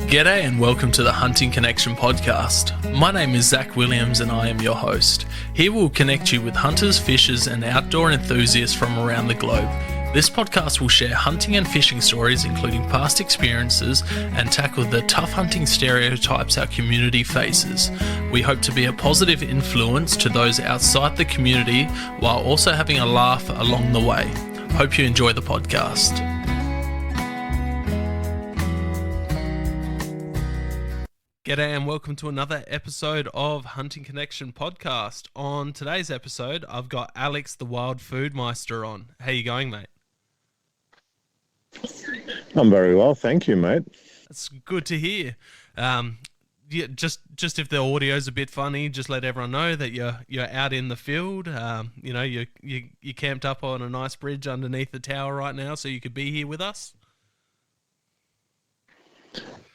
G'day and welcome to the Hunting Connection podcast. My name is Zach Williams and I am your host. Here we'll connect you with hunters, fishers and outdoor enthusiasts from around the globe. This podcast will share hunting and fishing stories, including past experiences, and tackle the tough hunting stereotypes our community faces. We hope to be a positive influence to those outside the community while also having a laugh along the way. Hope you enjoy the podcast. G'day and welcome to another episode of Hunting Connection podcast. On today's episode, I've got Alex the Wildfood Meister on. How you going, mate? I'm very well, thank you, mate. That's good to hear. Just if the audio's a bit funny, just let everyone know that you're out in the field. You camped up on a nice bridge underneath the tower right now, so you could be here with us.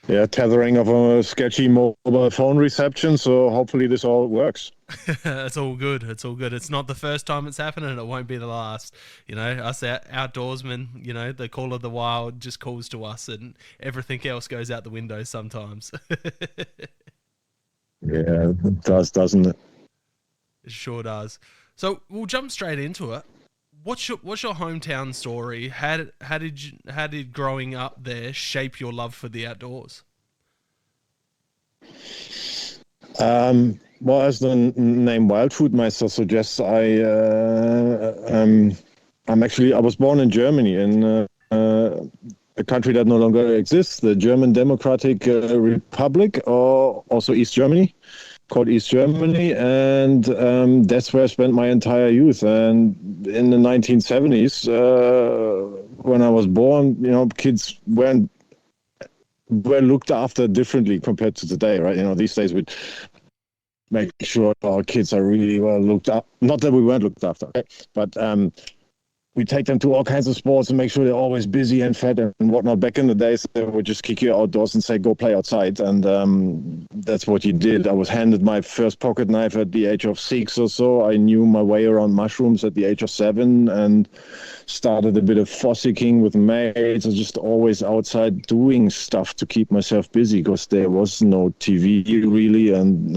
Yeah, tethering of a sketchy mobile phone reception, so hopefully this all works. It's all good. It's not the first time it's happened, and it won't be the last. You know, us outdoorsmen, you know, the call of the wild just calls to us, and everything else goes out the window sometimes. Yeah, it does, doesn't it? It sure does. So we'll jump straight into it. What's your hometown story? How did growing up there shape your love for the outdoors? Well, as the name Wildfood Meister suggests, I was born in Germany, in a country that no longer exists, the German Democratic Republic, or also East Germany, called East Germany, and that's where I spent my entire youth. And in the 1970s, when I was born, you know, kids were looked after differently compared to today, right? You know, these days we'd make sure our kids are really well looked up. Not that we weren't looked after, okay? But we take them to all kinds of sports and make sure they're always busy and fed and whatnot. Back in the days, they would just kick you outdoors and say, go play outside. And that's what you did. I was handed my first pocket knife at the age of 6 or so. I knew my way around mushrooms at the age of 7 and started a bit of fossicking with mates. I was just always outside doing stuff to keep myself busy because there was no TV really. And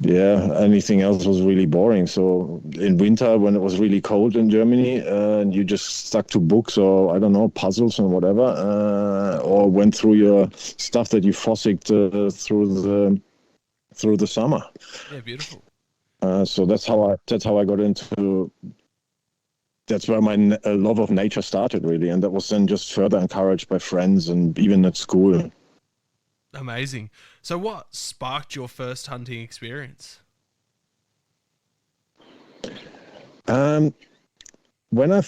anything else was really boring. So in winter, when it was really cold in Germany, and you just stuck to books or, I don't know, puzzles and whatever, or went through your stuff that you fossicked through the summer. Yeah, beautiful. So that's how I got into. That's where my love of nature started, really, and that was then just further encouraged by friends and even at school. Amazing. So, what sparked your first hunting experience? When I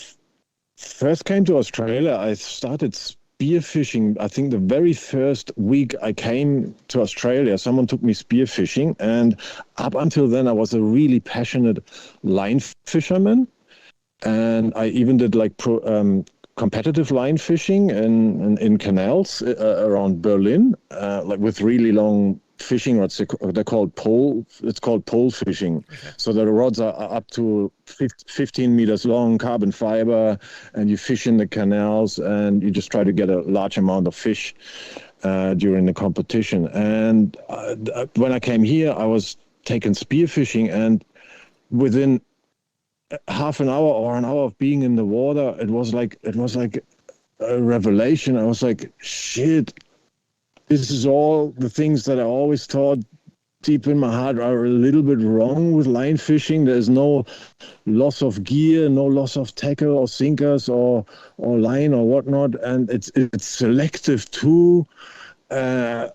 first came to Australia, I started spearfishing. I think the very first week I came to Australia, someone took me spearfishing, and up until then I was a really passionate line fisherman. And I even did like competitive line fishing in canals around Berlin, like with really long fishing rods. They're called pole. It's called pole fishing. Okay. So the rods are up to 15 meters long, carbon fiber, and you fish in the canals, and you just try to get a large amount of fish during the competition. And when I came here, I was taking spearfishing, and within half an hour or an hour of being in the water, it was like a revelation. I was like, shit, this is all the things that I always thought deep in my heart are a little bit wrong with line fishing. There's no loss of gear, no loss of tackle or sinkers or line or whatnot, and it's selective too. I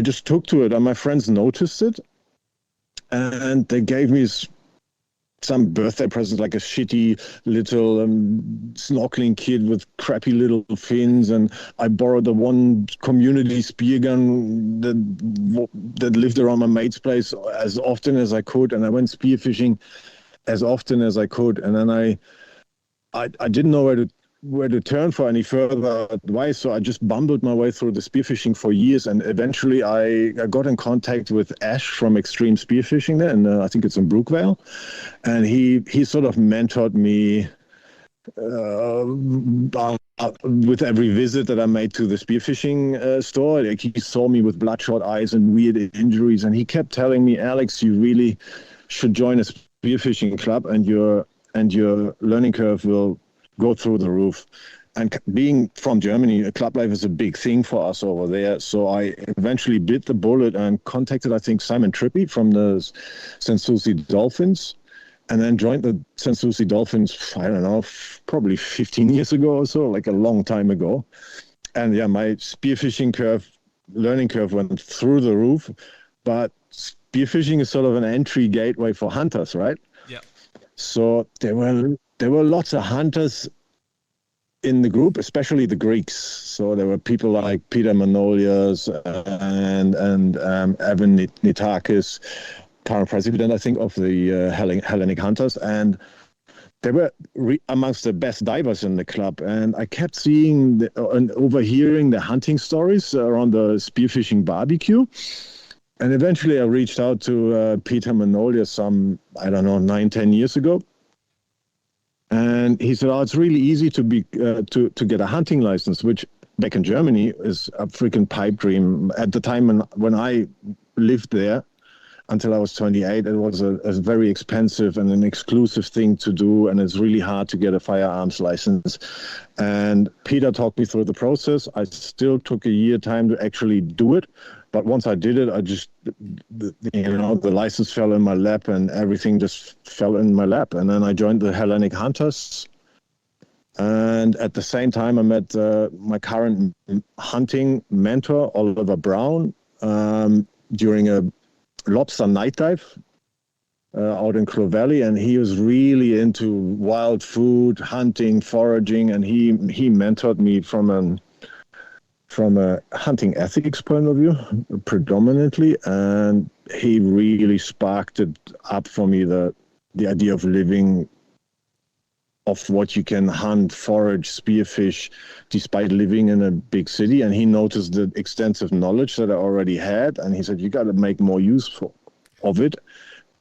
just took to it, and my friends noticed it, and they gave me some birthday present, like a shitty little snorkeling kit with crappy little fins, and I borrowed the one community spear gun that lived around my mate's place as often as I could, and I went spearfishing as often as I could, and then I didn't know where to turn for any further advice, so I just bumbled my way through the spearfishing for years, and eventually I got in contact with Ash from Extreme Spearfishing there, and I think it's in Brookvale, and he sort of mentored me With every visit that I made to the spearfishing store, like he saw me with bloodshot eyes and weird injuries, and he kept telling me, "Alex, you really should join a spearfishing club, and your learning curve will go through the roof." And being from Germany, a club life is a big thing for us over there. So I eventually bit the bullet and contacted, I think, Simon Trippi from the Sanssouci Dolphins, and then joined the Sanssouci Dolphins, I don't know, probably 15 years ago or so, like a long time ago. And yeah, my learning curve went through the roof. But spearfishing is sort of an entry gateway for hunters, right? Yeah. So there were lots of hunters in the group, especially the Greeks. So there were people like Peter Manolius and Evan Nitakis, current president, I think, of the Hellenic Hunters, and they were amongst the best divers in the club. And I kept seeing and overhearing the hunting stories around the spearfishing barbecue. And eventually I reached out to Peter Manolius some, I don't know, 9-10 years ago. And he said, "Oh, it's really easy to get a hunting license," which back in Germany is a freaking pipe dream. At the time when I lived there, until I was 28, it was a very expensive and an exclusive thing to do, and it's really hard to get a firearms license. And Peter talked me through the process. I still took a year time to actually do it, but once I did it, the license fell in my lap, and everything just fell in my lap. And then I joined the Hellenic Hunters, and at the same time, I met my current hunting mentor, Oliver Brown, during a lobster night dive out in Clough Valley, and he was really into wild food, hunting, foraging, and he mentored me from a hunting ethics point of view, predominantly, and he really sparked it up for me, the idea of living of what you can hunt, forage, spearfish, despite living in a big city. And he noticed the extensive knowledge that I already had, and he said, "You got to make more use of it."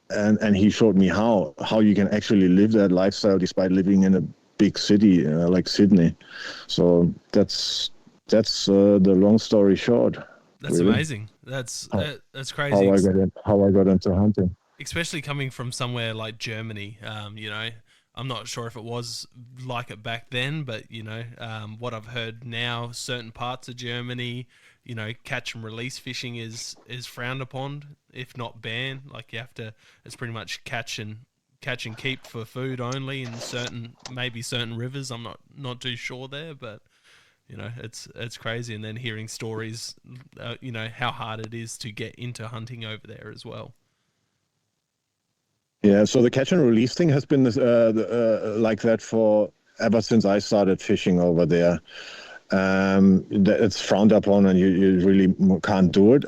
And he showed me how you can actually live that lifestyle despite living in a big city like Sydney. So that's the long story short. That's really. amazing. That's crazy. How I got into hunting. Especially coming from somewhere like Germany. I'm not sure if it was like it back then, but what I've heard now, certain parts of Germany, catch and release fishing is frowned upon, if not banned. Like you have to, it's pretty much catch and keep for food only in certain rivers. I'm not too sure there, but it's crazy. And then hearing stories, how hard it is to get into hunting over there as well. Yeah, so the catch and release thing has been like that for ever since I started fishing over there. It's frowned upon, and you really can't do it.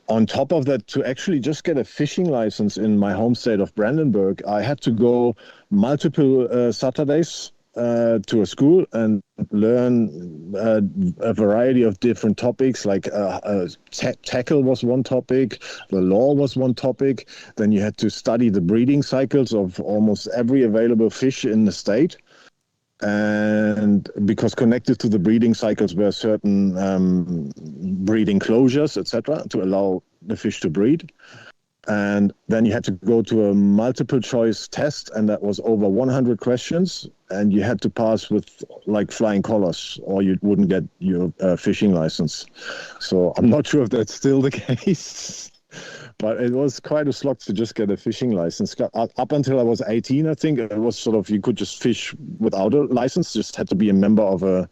On top of that, to actually just get a fishing license in my home state of Brandenburg, I had to go multiple Saturdays to a school and learn a variety of different topics, like tackle was one topic, the law was one topic. Then you had to study the breeding cycles of almost every available fish in the state. And because connected to the breeding cycles were certain breeding closures, etc., to allow the fish to breed. And then you had to go to a multiple choice test, and that was over 100 questions, and you had to pass with like flying colors, or you wouldn't get your fishing license. So I'm not sure if that's still the case, but it was quite a slog to just get a fishing license. Up until I was 18, I think, it was sort of, you could just fish without a license, just had to be a member of a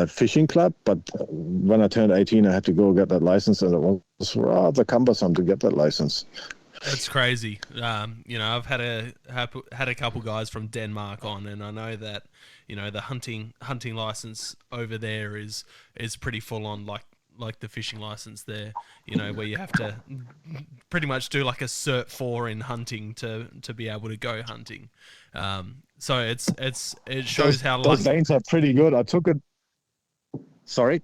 fishing club. But when I turned 18, I had to go get that license, and it was rather cumbersome to get that license. That's crazy. I've had a couple guys from Denmark on, and I know that the hunting license over there is pretty full on, like the fishing license there. Where you have to pretty much do like a Cert 4 in hunting to be able to go hunting. So it shows how those lanes are pretty good. I took it. Sorry.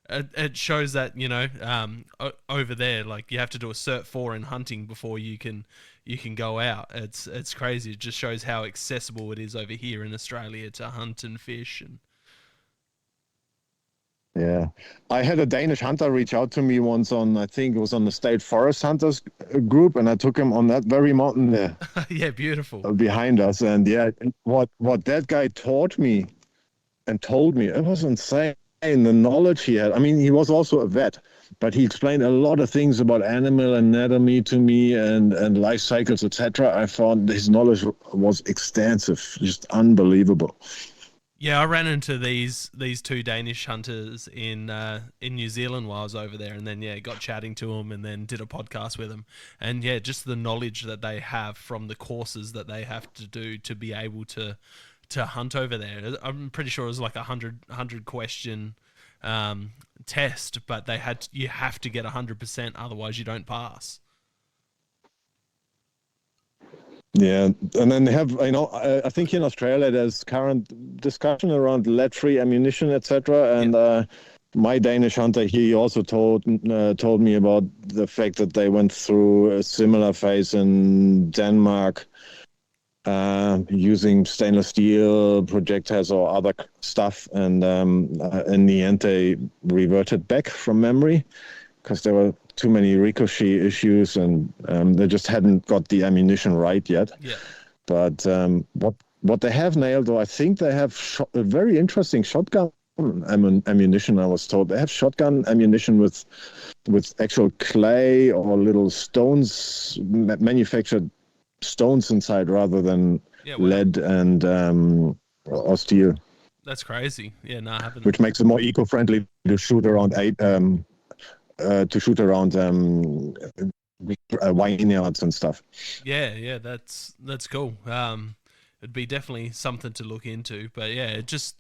it shows that, over there, like, you have to do a Cert 4 in hunting before you can go out. It's crazy. It just shows how accessible it is over here in Australia to hunt and fish. And Yeah, I had a Danish hunter reach out to me once on, I think it was on the State Forest Hunters group, and I took him on that very mountain there yeah, beautiful. behind us. And yeah, what that guy taught me and told me, it was insane. The knowledge he had. I mean, he was also a vet, but he explained a lot of things about animal anatomy to me and life cycles, etc. I found his knowledge was extensive, just unbelievable. Yeah, I ran into these two Danish hunters in New Zealand while I was over there, and then got chatting to them, and then did a podcast with them, and just the knowledge that they have from the courses that they have to do to be able to hunt over there. I'm pretty sure it was like a 100 question test, but you have to get 100%, otherwise you don't pass. Yeah, and then they have, I think in Australia there's current discussion around lead-free ammunition, etc. And my Danish hunter, he also told me about the fact that they went through a similar phase in Denmark, using stainless steel projectiles or other stuff, and in the end they reverted back from memory because there were too many ricochet issues, and they just hadn't got the ammunition right yet. Yeah. But what they have nailed, though, I think they have a very interesting shotgun ammunition. I was told they have shotgun ammunition with actual clay or little stones, manufactured stones inside rather than lead and or steel. That's crazy. Yeah, no, I haven't. Which makes it more eco-friendly to shoot around vineyards and stuff. Yeah, that's cool. It'd be definitely something to look into. But it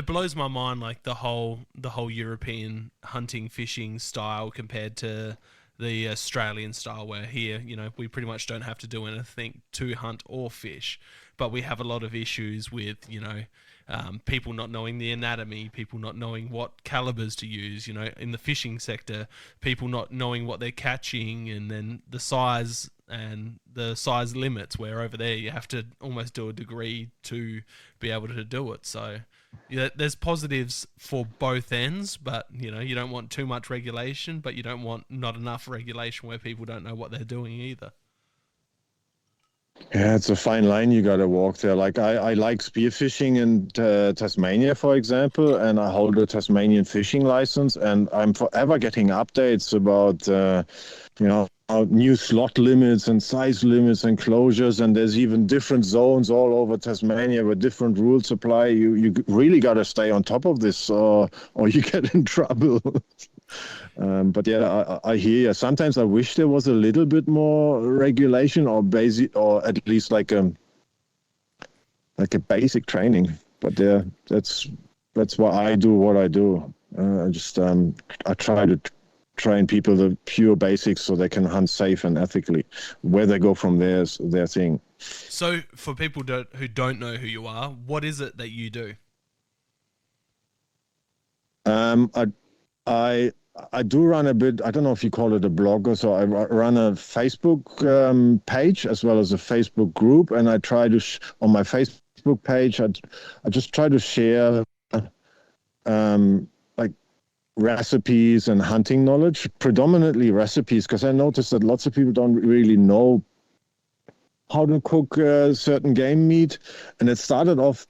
blows my mind, like the whole European hunting fishing style compared to the Australian style, where here, we pretty much don't have to do anything to hunt or fish, but we have a lot of issues with, people not knowing the anatomy, people not knowing what calibers to use, in the fishing sector, people not knowing what they're catching, and then the size and the size limits, where over there you have to almost do a degree to be able to do it. So there's positives for both ends, but you don't want too much regulation, but you don't want not enough regulation where people don't know what they're doing either. Yeah, it's a fine line you got to walk there. Like I like spearfishing in Tasmania, for example, and I hold a Tasmanian fishing license, and I'm forever getting updates about, new slot limits and size limits and closures, and there's even different zones all over Tasmania with different rules apply. You really got to stay on top of this, or you get in trouble. But yeah, I hear you. Sometimes I wish there was a little bit more regulation or basic, or at least like a basic training. But yeah, that's why I do what I do. I try to train people the pure basics so they can hunt safe and ethically. Where they go from there is their thing. So for people who don't know who you are, what is it that you do? I do run a bit, I don't know if you call it a blog, or so I run a Facebook page as well as a Facebook group, and I try to, on my Facebook page, I just try to share like recipes and hunting knowledge, predominantly recipes, because I noticed that lots of people don't really know how to cook certain game meat, and it started off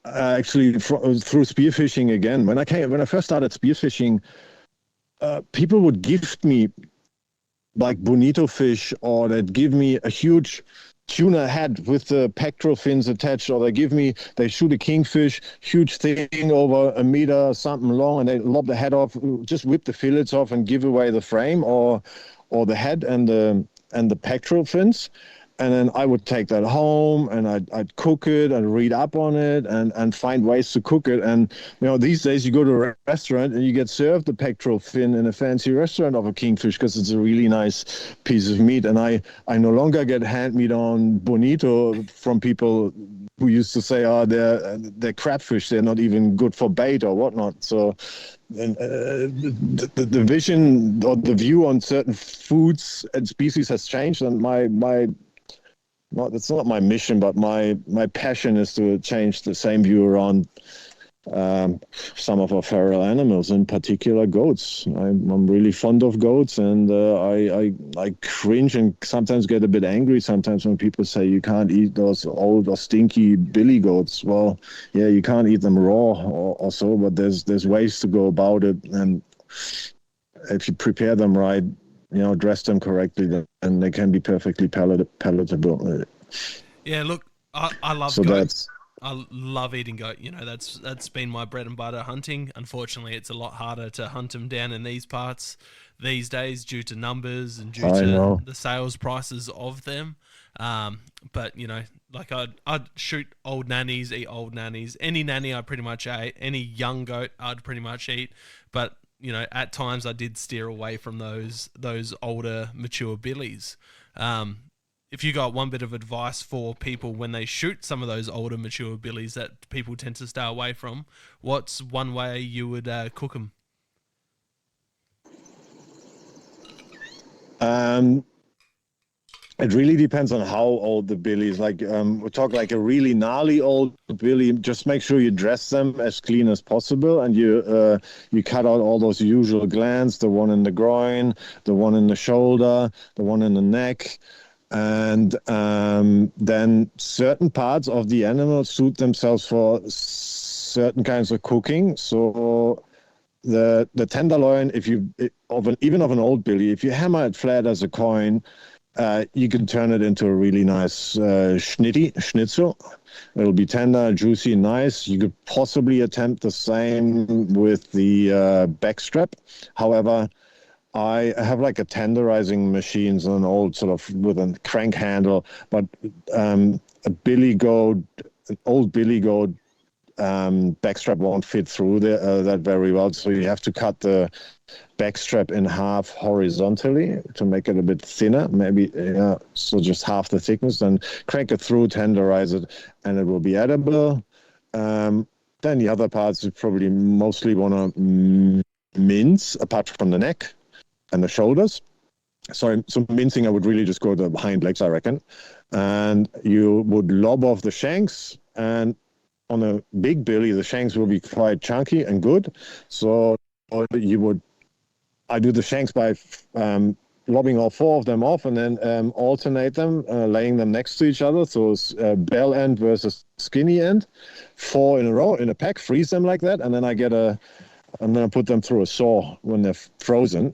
actually through spearfishing again. When I first started spearfishing, people would gift me like bonito fish, or they'd give me a huge tuna head with the pectoral fins attached, or they shoot a kingfish, huge thing over a meter something long, and they lob the head off, just whip the fillets off and give away the frame or the head and the pectoral fins. And then I would take that home and I'd cook it and read up on it and find ways to cook it. And, these days you go to a restaurant and you get served the pectoral fin in a fancy restaurant of a kingfish because it's a really nice piece of meat. And I no longer get hand-me-down bonito from people who used to say, "Oh, they're crabfish. They're not even good for bait or whatnot." So, and, the vision or the view on certain foods and species has changed, and it's not my mission, but my passion is to change the same view around some of our feral animals, in particular goats. I'm really fond of goats, and I cringe and sometimes get a bit angry sometimes when people say you can't eat those old or stinky billy goats. Well, yeah, you can't eat them raw or so, but there's ways to go about it, and if you prepare them right, dress them correctly, then they can be perfectly palatable. Yeah, look, I love So goat. that's I love eating goat. That's been my bread and butter hunting. Unfortunately, it's a lot harder to hunt them down in these parts these days due to numbers and due I to know. the sales prices of them. But like I'd shoot old nannies, eat old nannies. Any nanny I pretty much ate. Any young goat I'd pretty much eat. But at times I did steer away from those older mature billies. Um, if you got one bit of advice for people when they shoot some of those older mature billies that people tend to stay away from, what's one way you would cook them? Um, It really depends on how old the billy is. Like, we talk like a really gnarly old billy. Just make sure you dress them as clean as possible, and you cut out all those usual glands, the one in the groin, the one in the shoulder, the one in the neck, and then certain parts of the animal suit themselves for certain kinds of cooking. So the tenderloin, if you even of an old billy, if you hammer it flat as a coin, you can turn it into a really nice schnitzel. It'll be tender, juicy, nice. You could possibly attempt the same with the backstrap. However, I have like a tenderizing machines and an old sort of with a crank handle, but a billy goat, an old billy goat backstrap won't fit through that very well. So you have to cut the backstrap in half horizontally to make it a bit thinner, maybe so just half the thickness, and crank it through, tenderize it, and it will be edible. Then the other parts you probably mostly want to mince, apart from the neck and the shoulders. So mincing, I would really just go to the hind legs, I reckon. And you would lob off the shanks, and on a big billy, the shanks will be quite chunky and good. So I do the shanks by lobbing all four of them off and then alternate them, laying them next to each other. So it's bell end versus skinny end, four in a row in a pack, freeze them like that. And then I put them through a saw when they're frozen.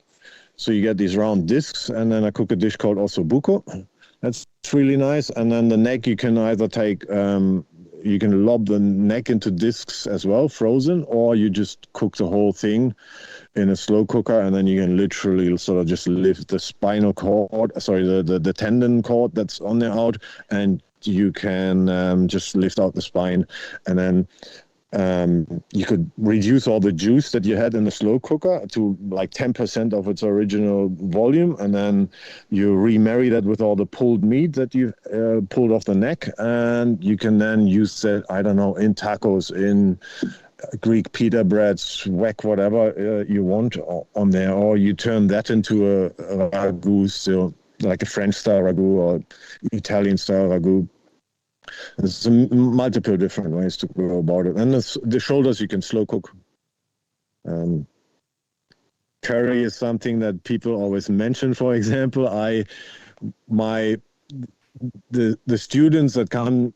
So you get these round discs, and then I cook a dish called ossobuco. That's really nice. And then the neck, you can either take, you can lob the neck into discs as well, frozen, or you just cook the whole thing in a slow cooker, and then you can literally sort of just lift the spinal cord, sorry, the tendon cord that's on there out, and you can just lift out the spine, and then you could reduce all the juice that you had in the slow cooker to like 10% of its original volume, and then you remarry that with all the pulled meat that you pulled off the neck, and you can then use that, I don't know, in tacos, in Greek pita breads, whack whatever you want on there, or you turn that into a ragu, still like a French style ragu or Italian style ragu. There's multiple different ways to go about it. And the shoulders you can slow cook. Curry is something that people always mention. For example, the students that come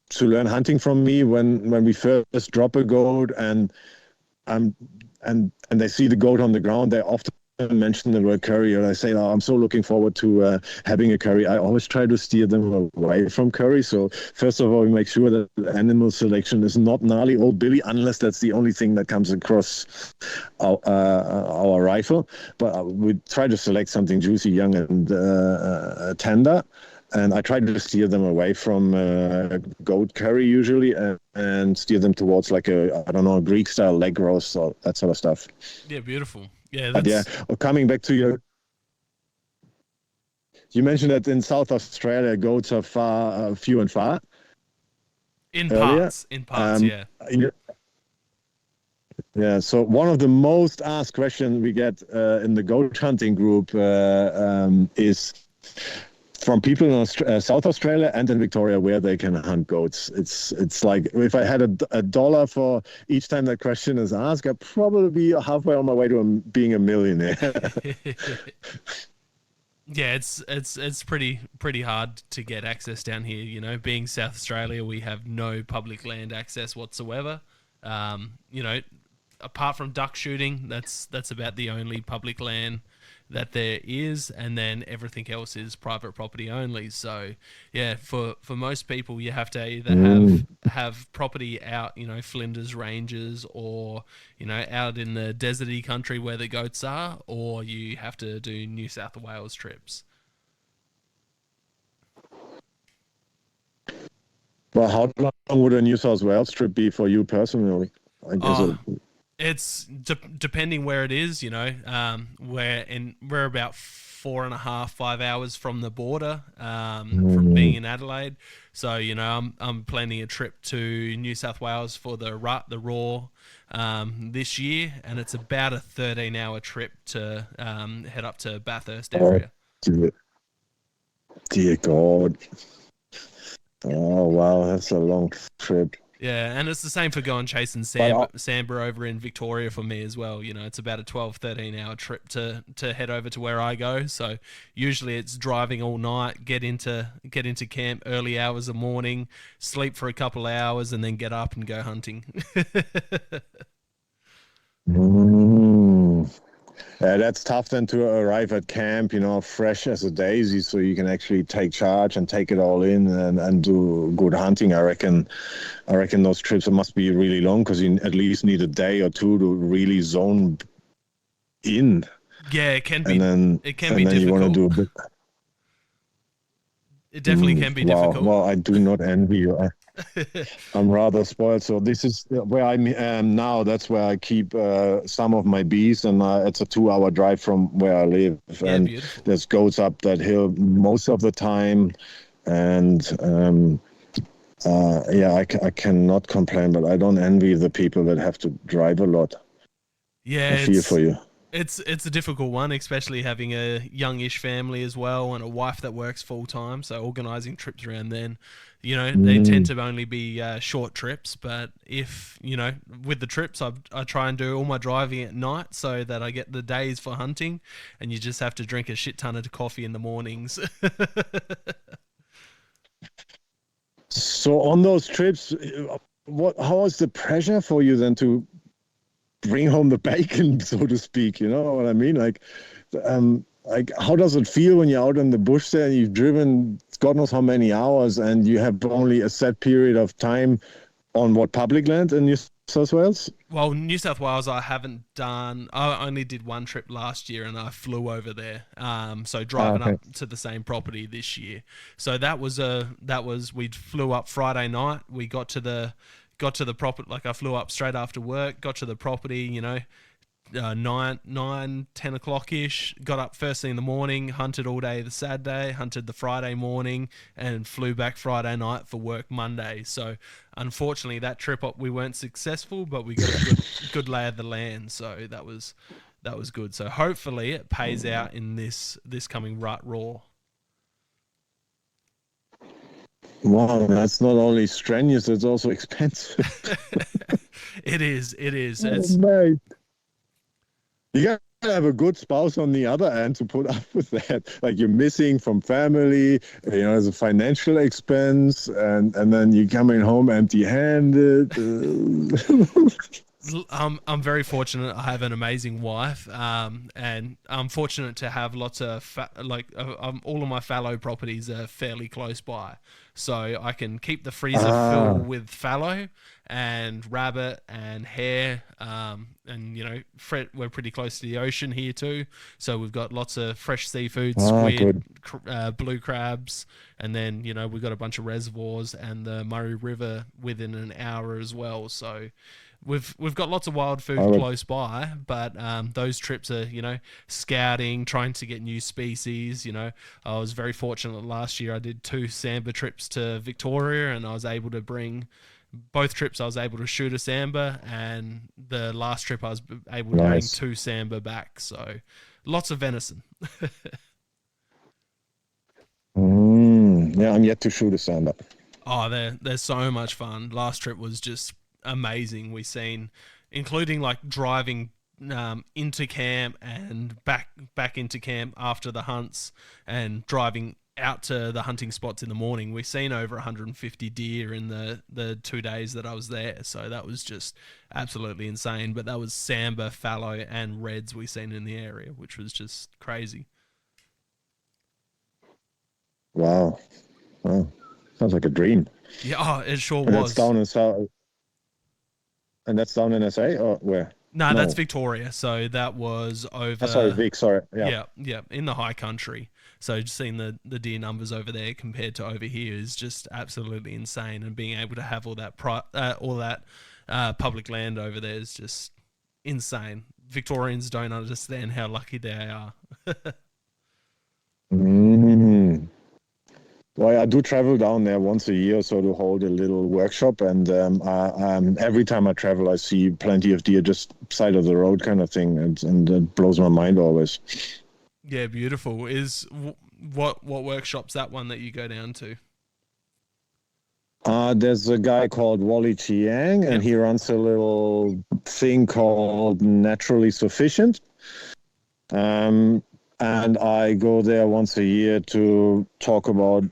to learn hunting from me, when we first drop a goat and they see the goat on the ground, they often mention the word curry, and I say, "Oh, I'm so looking forward to having a curry." I always try to steer them away from curry. So first of all, we make sure that the animal selection is not gnarly old billy, unless that's the only thing that comes across our rifle. But we try to select something juicy, young, and tender. And I try to steer them away from goat curry usually, and steer them towards like I don't know, a Greek style leg roast or that sort of stuff. Yeah, beautiful. Yeah, But yeah, that's coming back to you mentioned that in South Australia, goats are few and far. earlier. In parts, yeah. In- Yeah, so one of the most asked questions we get in the goat hunting group is from people in South Australia and in Victoria where they can hunt goats. It's like if I had a dollar for each time that question is asked, I'd probably be halfway on my way to being a millionaire. Yeah, it's pretty hard to get access down here. You know, being South Australia, we have no public land access whatsoever. You know, apart from duck shooting, that's about the only public land that there is, and then everything else is private property only. So yeah, for most people, you have to either have property out, you know, Flinders Ranges, or you know, out in the deserty country where the goats are, or you have to do New South Wales trips. Well, how long would a New South Wales trip be for you personally? I guess Oh, it's depending where it is, you know. We're about 4.5 5 hours from the border, from being in Adelaide. So you know, I'm planning a trip to New South Wales for the Raw this year, and it's about a 13-hour trip to head up to Bathurst oh, area. dear, dear God. Oh wow, that's a long trip. Yeah, and it's the same for going chasing But Samba over in Victoria for me as well. You know, it's about a 12, 13-hour trip to head over to where I go. So usually it's driving all night, get into camp early hours of morning, sleep for a couple of hours, and then get up and go hunting. mm, that's tough then to arrive at camp, you know, fresh as a daisy, so you can actually take charge and take it all in and do good hunting. I reckon those trips must be really long because you at least need a day or two to really zone in, Yeah, it can be. and then It can be you want to difficult. do a bit. It definitely can be Wow. difficult. Well, I do not envy you. I'm rather spoiled. So this is where I am now. That's where I keep some of my bees, and it's a 2-hour drive from where I live. Yeah, And beautiful. there's goats up that hill most of the time, and yeah, I cannot complain, but I don't envy the people that have to drive a lot. Yeah, I feel for you. it's a difficult one, especially having a youngish family as well and a wife that works full time. So organising trips around then, you know, they tend to only be short trips. But if you know, with the trips, I try and do all my driving at night so that I get the days for hunting, and you just have to drink a shit ton of coffee in the mornings. So on those trips, how is the pressure for you then to bring home the bacon, so to speak? You know what I mean? Like how does it feel when you're out in the bush there and you've driven God knows how many hours and you have only a set period of time on what public land in New South Wales? Well, New South Wales, I haven't done. I only did one trip last year, and I flew over there. So driving Okay. up to the same property this year. So we flew up Friday night. We got to the property. Like I flew up straight after work. Got to the property. You know, 10 o'clock ish. Got up first thing in the morning, hunted all day the Saturday, hunted the Friday morning, and flew back Friday night for work Monday. So unfortunately, that trip up we weren't successful, but we got a good lay of the land. So that was good. So hopefully it pays out in this coming rut raw. Wow, that's not only strenuous, it's also expensive. It is. It is. Oh, It's mate. You gotta have a good spouse on the other end to put up with that. Like you're missing from family, you know, there's a financial expense, and then you're coming home empty-handed. I'm very fortunate. I have an amazing wife, and I'm fortunate to have lots of all of my fallow properties are fairly close by, so I can keep the freezer full Ah, with fallow and rabbit and hare. And you know, we're pretty close to the ocean here too, so we've got lots of fresh seafood, squid, good. blue crabs, and then you know we've got a bunch of reservoirs and the Murray River within an hour as well. So we've got lots of wild food would, close by, but those trips are, scouting, trying to get new species. I was very fortunate last year. I did 2 Samba trips to Victoria, and I was able to bring both trips. I was able to shoot a Samba, and the last trip I was able to bring nice. 2 Samba back. So lots of venison. Yeah, I'm yet to shoot a Samba. Oh, they're so much fun. Last trip was just amazing. We seen, including like driving into camp and back into camp after the hunts, and driving out to the hunting spots in the morning. We seen over 150 deer in the 2 days that I was there. So that was just absolutely insane. But that was Samba, fallow, and reds we seen in the area, which was just crazy. Wow. Sounds like a dream. Yeah, oh, it sure And was. that's down in South, and that's down in SA or where? No, that's Victoria. So that was over. Sorry, Vic. Sorry. Yeah, in the high country. So just seeing the deer numbers over there compared to over here is just absolutely insane. And being able to have all that public land over there is just insane. Victorians don't understand how lucky they are. Well, I do travel down there once a year or so to hold a little workshop, and every time I travel, I see plenty of deer just side of the road kind of thing, and it blows my mind always. Yeah, beautiful. What workshop's that one that you go down to? There's a guy called Wally Chiang, and he runs a little thing called Naturally Sufficient. And I go there once a year to talk about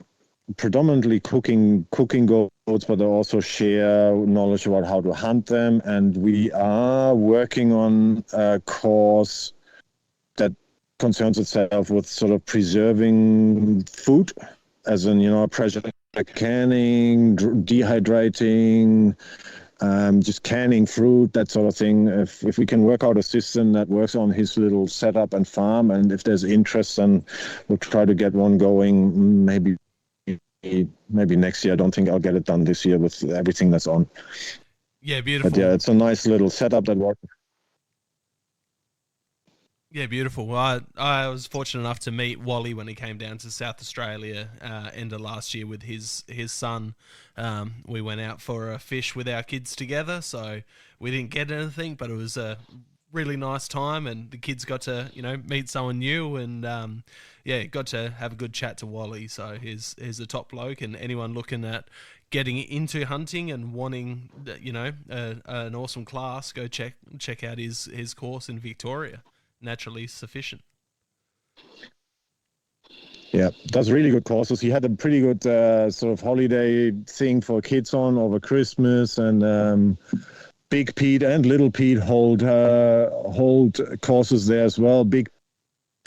predominantly cooking goats, but I also share knowledge about how to hunt them. And we are working on a course that concerns itself with sort of preserving food, as in, pressure canning, dehydrating, just canning fruit, that sort of thing. If we can work out a system that works on his little setup and farm, and if there's interest, then we'll try to get one going. Maybe next year. I don't think I'll get it done this year with everything that's on. Yeah, beautiful. But yeah, it's a nice little setup that works. Yeah, beautiful. Well, I was fortunate enough to meet Wally when he came down to South Australia end of last year with his son. We went out for a fish with our kids together, so we didn't get anything, but it was a really nice time, and the kids got to meet someone new, and got to have a good chat to Wally. So he's a top bloke, and anyone looking at getting into hunting and wanting an awesome class, go check out his course in Victoria. Naturally Sufficient. Yeah, does really good courses. He had a pretty good sort of holiday thing for kids on over Christmas, and Big Pete and Little Pete hold courses there as well. Big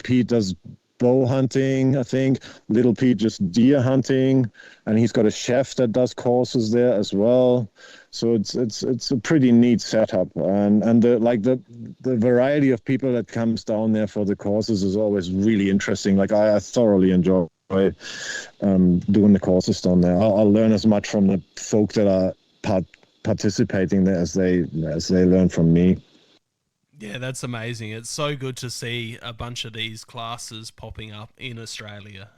Pete does bow hunting, I think. Little Pete just deer hunting, and he's got a chef that does courses there as well. So it's a pretty neat setup, and the variety of people that comes down there for the courses is always really interesting. Like I thoroughly enjoy doing the courses down there. I'll learn as much from the folk that are participating there as they learn from me. Yeah, that's amazing. It's so good to see a bunch of these classes popping up in Australia.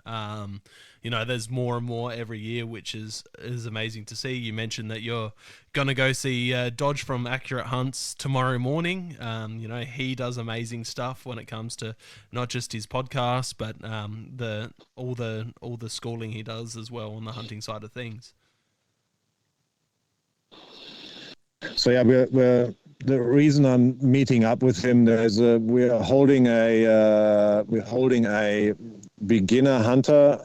There's more and more every year, which is amazing to see. You mentioned that you're going to go see Dodge from Accurate Hunts tomorrow morning. He does amazing stuff when it comes to not just his podcast, but all the schooling he does as well on the hunting side of things. So yeah, we're the reason I'm meeting up with him. We're holding a beginner hunter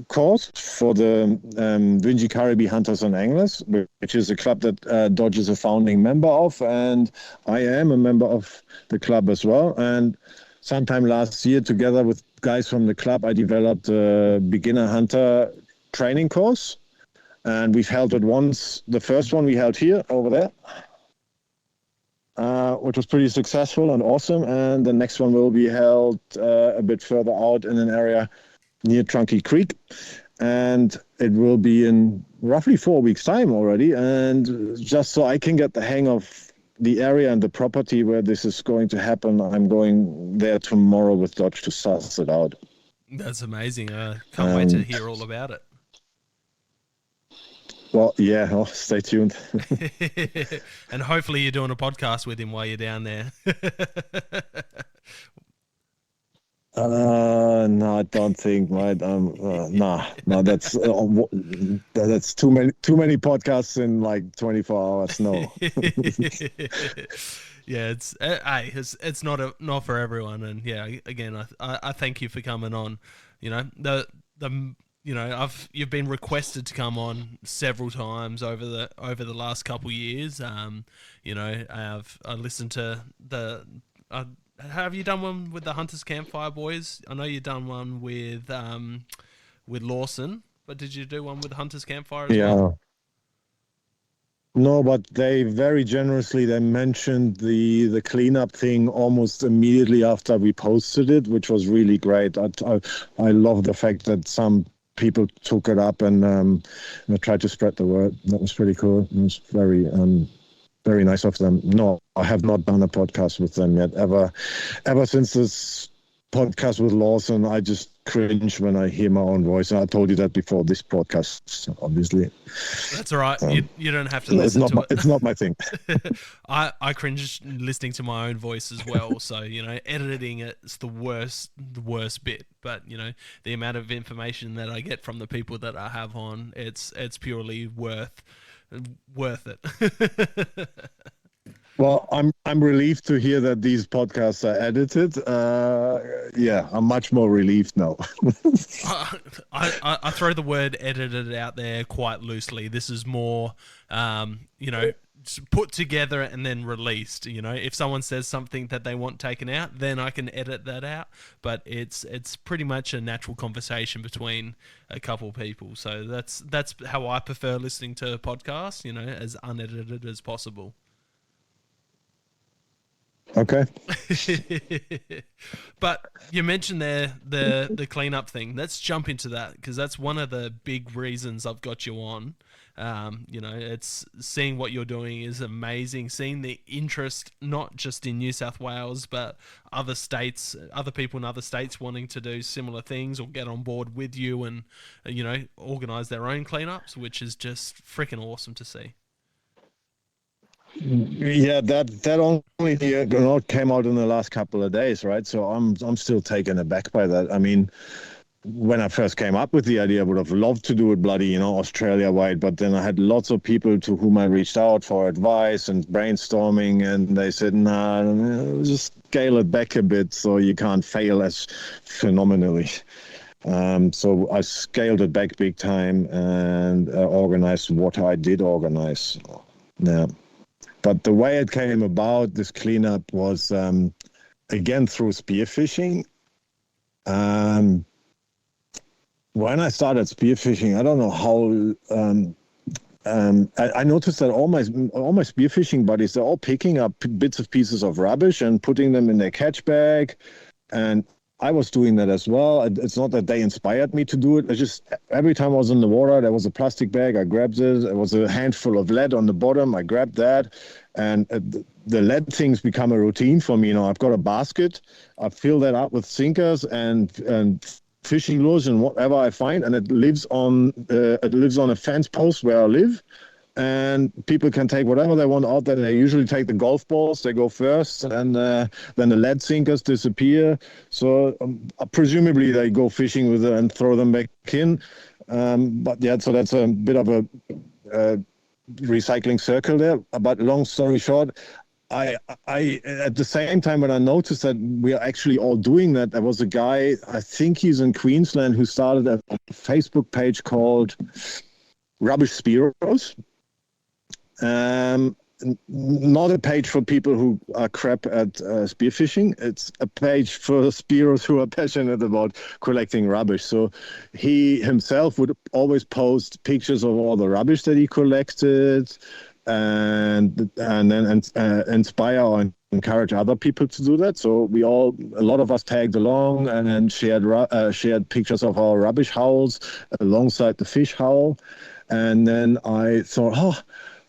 course for the Winji Hunters and Anglers, which is a club that Dodge is a founding member of, and I am a member of the club as well. And sometime last year, together with guys from the club, I developed a beginner hunter training course. And we've held it once. The first one we held here, over there, which was pretty successful and awesome. And the next one will be held a bit further out in an area near Trunky Creek. and it will be in roughly 4 weeks' time already. And just so I can get the hang of the area and the property where this is going to happen, I'm going there tomorrow with Dodge to suss it out. That's amazing. Can't wait to hear all about it. Well, yeah, well, stay tuned. And hopefully you're doing a podcast with him while you're down there. No, I don't think, right? No, that's too many podcasts in like 24 hours. No. Yeah, it's not for everyone, and yeah, again, I thank you for coming on. You know the you've been requested to come on several times over the last couple years. I listened to have you done one with the Hunters Campfire Boys? I know you've done one with Lawson, but did you do one with Hunters Campfire as well? No, but they very generously they mentioned the cleanup thing almost immediately after we posted it, which was really great. I love the fact that some people took it up and tried to spread the word. That was pretty cool. It was very nice of them. No, I have not done a podcast with them yet. Ever since this podcast with Lawson, I just cringe when I hear my own voice. And I told you that before this podcast, obviously. That's all right. You don't have to listen to it. It's not my thing. I cringe listening to my own voice as well. So, editing it's the worst bit. But, the amount of information that I get from the people that I have on, it's purely worth it. Well, I'm relieved to hear that these podcasts are edited. I'm much more relieved now. I throw the word edited out there quite loosely. This is more, put together and then released. If someone says something that they want taken out, then I can edit that out. But it's pretty much a natural conversation between a couple people. So that's how I prefer listening to podcasts. As unedited as possible. Okay. But you mentioned there the cleanup thing. Let's jump into that because that's one of the big reasons I've got you on. It's seeing what you're doing is amazing. Seeing the interest not just in New South Wales but other states, other people in other states wanting to do similar things or get on board with you and organise their own cleanups, which is just freaking awesome to see. Yeah, that only came out in the last couple of days, right? So I'm still taken aback by that. I mean, when I first came up with the idea, I would have loved to do it bloody, Australia-wide, but then I had lots of people to whom I reached out for advice and brainstorming, and they said, nah, just scale it back a bit so you can't fail as phenomenally. So I scaled it back big time and organized what I did organize. Yeah. But the way it came about, this cleanup was, again, through spearfishing. When I started spearfishing, I don't know how, I noticed that all my spearfishing buddies, they're all picking up bits of pieces of rubbish and putting them in their catch bag. And I was doing that as well. It's not that they inspired me to do it. It's just every time I was in the water, there was a plastic bag. I grabbed it. There was a handful of lead on the bottom. I grabbed that. And the lead things become a routine for me. I've got a basket. I fill that up with sinkers and fishing lures and whatever I find. And it lives on a fence post where I live. And people can take whatever they want out there. They usually take the golf balls. They go first, and then the lead sinkers disappear. So presumably they go fishing with it and throw them back in. But yeah, so that's a bit of a recycling circle there. But long story short, I at the same time when I noticed that we are actually all doing that, there was a guy, I think he's in Queensland, who started a Facebook page called Rubbish Spearos. Not a page for people who are crap at spearfishing. It's a page for spearers who are passionate about collecting rubbish. So he himself would always post pictures of all the rubbish that he collected, and then inspire or encourage other people to do that. So a lot of us tagged along and then shared pictures of our rubbish howls alongside the fish howl. And then I thought, oh,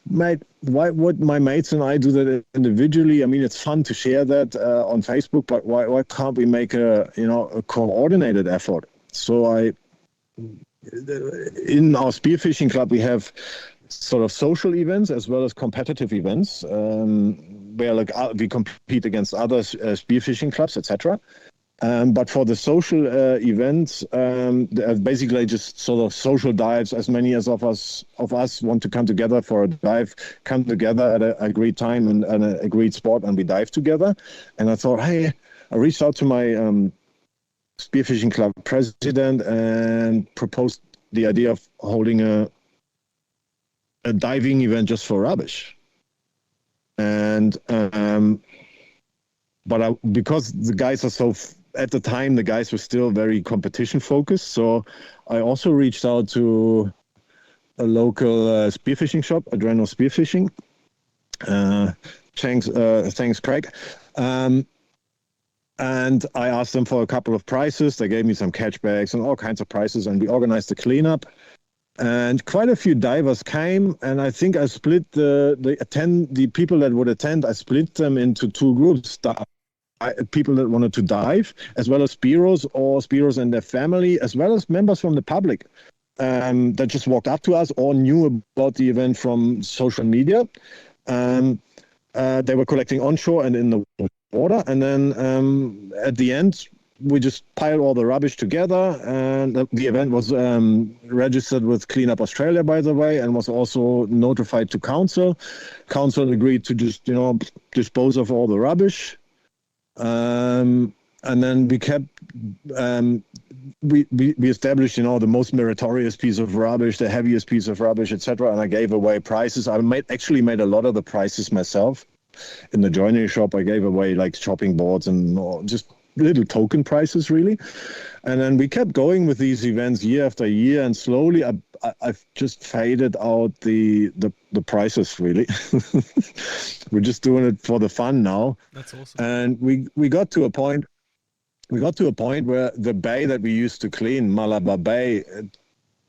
mate, why would my mates and I do that individually? I mean, it's fun to share that on Facebook, but why can't we make a coordinated effort? So in our spearfishing club, we have sort of social events as well as competitive events, where we compete against other spearfishing clubs, etc. But for the social events, basically just sort of social dives. As many as of us want to come together for a dive, come together at an agreed time and an agreed spot, and we dive together. And I thought, hey, I reached out to my spearfishing club president and proposed the idea of holding a diving event just for rubbish. And because the guys are so at the time the guys were still very competition focused, so I also reached out to a local spearfishing shop, Adreno Spearfishing. Thanks, Craig. And I asked them for a couple of prices. They gave me some catch bags and all kinds of prices, and we organized the cleanup. And quite a few divers came, and I think I split the people that would attend. I split them into two groups: people that wanted to dive, as well as spearos and their family, as well as members from the public that just walked up to us or knew about the event from social media. They were collecting onshore and in the water, and then at the end we just piled all the rubbish together, and the event was registered with Clean Up Australia, by the way, and was also notified to council. Council agreed to just dispose of all the rubbish, and then we kept we established the most meritorious piece of rubbish, the heaviest piece of rubbish, etc. And I gave away prizes. I actually made a lot of the prizes myself. In the joinery shop, I gave away like chopping boards and just little token prices, really. And then we kept going with these events year after year, and slowly I've just faded out the prices, really. We're just doing it for the fun now. That's awesome. And we got to a point where the bay that we used to clean, Malabar Bay,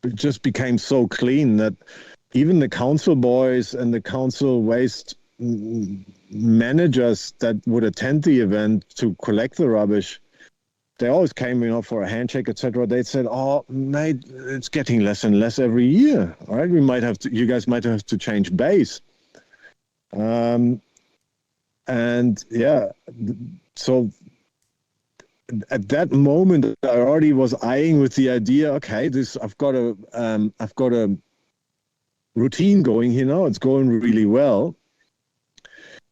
it just became so clean that even the council boys and the council waste managers that would attend the event to collect the rubbish, they always came, for a handshake, etc. They said, "Oh, mate, it's getting less and less every year. All right, you guys might have to change base." And yeah, so at that moment, I already was eyeing with the idea, okay, I've got a routine going here now. It's going really well.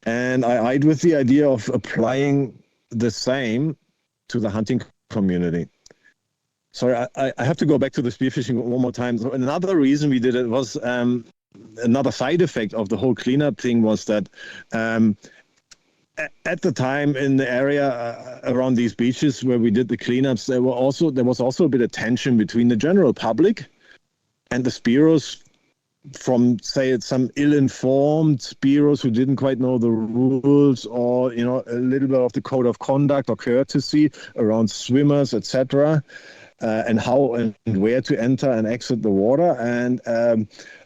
And I eyed with the idea of applying the same to the hunting community. Sorry, I have to go back to the spearfishing one more time. So another reason we did it was another side effect of the whole cleanup thing was that at the time in the area around these beaches where we did the cleanups, there was also a bit of tension between the general public and the spearos, from, say, some ill-informed spearos who didn't quite know the rules, or a little bit of the code of conduct or courtesy around swimmers, etc., and how and where to enter and exit the water. And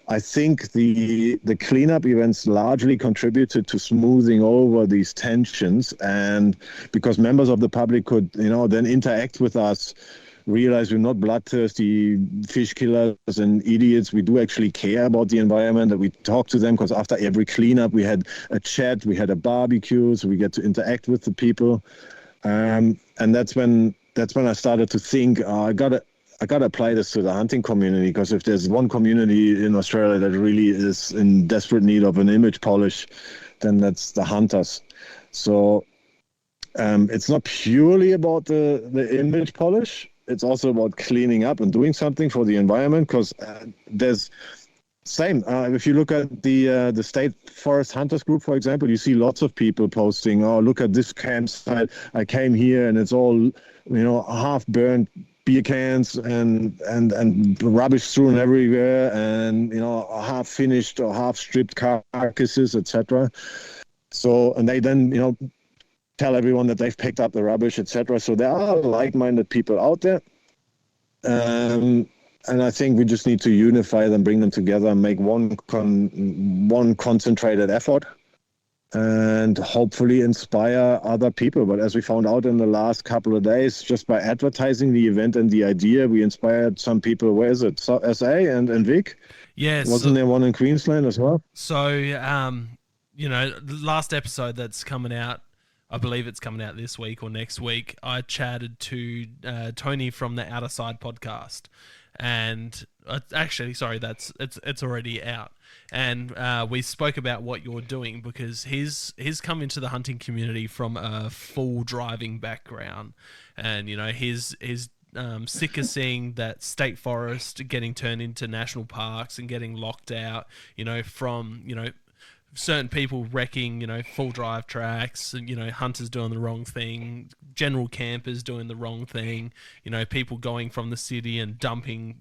I think the cleanup events largely contributed to smoothing over these tensions, and because members of the public could then interact with us, realize we're not bloodthirsty fish killers and idiots. We do actually care about the environment, that we talk to them, because after every cleanup we had a chat, we had a barbecue, so we get to interact with the people. And that's when I started to think, I gotta apply this to the hunting community, because if there's one community in Australia that really is in desperate need of an image polish, then that's the hunters. So it's not purely about the image polish. It's also about cleaning up and doing something for the environment, because there's same. If you look at the State Forest Hunters Group, for example, you see lots of people posting, "Oh, look at this campsite. I came here and it's all, half burned beer cans and rubbish strewn everywhere, and half finished or half stripped carcasses, etc. So, and they then tell everyone that they've picked up the rubbish, etc. So there are like-minded people out there. And I think we just need to unify them, bring them together, and make one concentrated effort, and hopefully inspire other people. But as we found out in the last couple of days, just by advertising the event and the idea, we inspired some people. Where is it? SA and Vic? Yes. Wasn't there one in Queensland as well? So, the last episode that's coming out, I believe it's coming out this week or next week, I chatted to Tony from the Outer Side podcast. And actually, sorry, it's already out. And we spoke about what you're doing, because he's come into the hunting community from a full driving background, and he's sick of seeing that state forest getting turned into national parks and getting locked out, from certain people wrecking, full drive tracks, and, hunters doing the wrong thing, general campers doing the wrong thing, people going from the city and dumping,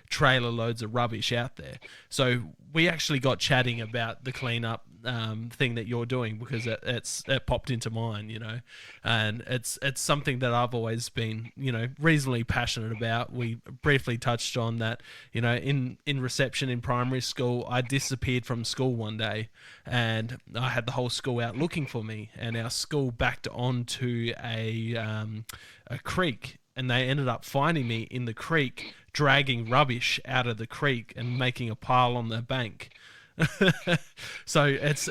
trailer loads of rubbish out there. So we actually got chatting about the cleanup thing that you're doing, because it popped into mind, and it's something that I've always been, reasonably passionate about. We briefly touched on that, in reception in primary school, I disappeared from school one day, and I had the whole school out looking for me, and our school backed onto a creek, and they ended up finding me in the creek, dragging rubbish out of the creek and making a pile on the bank. So it's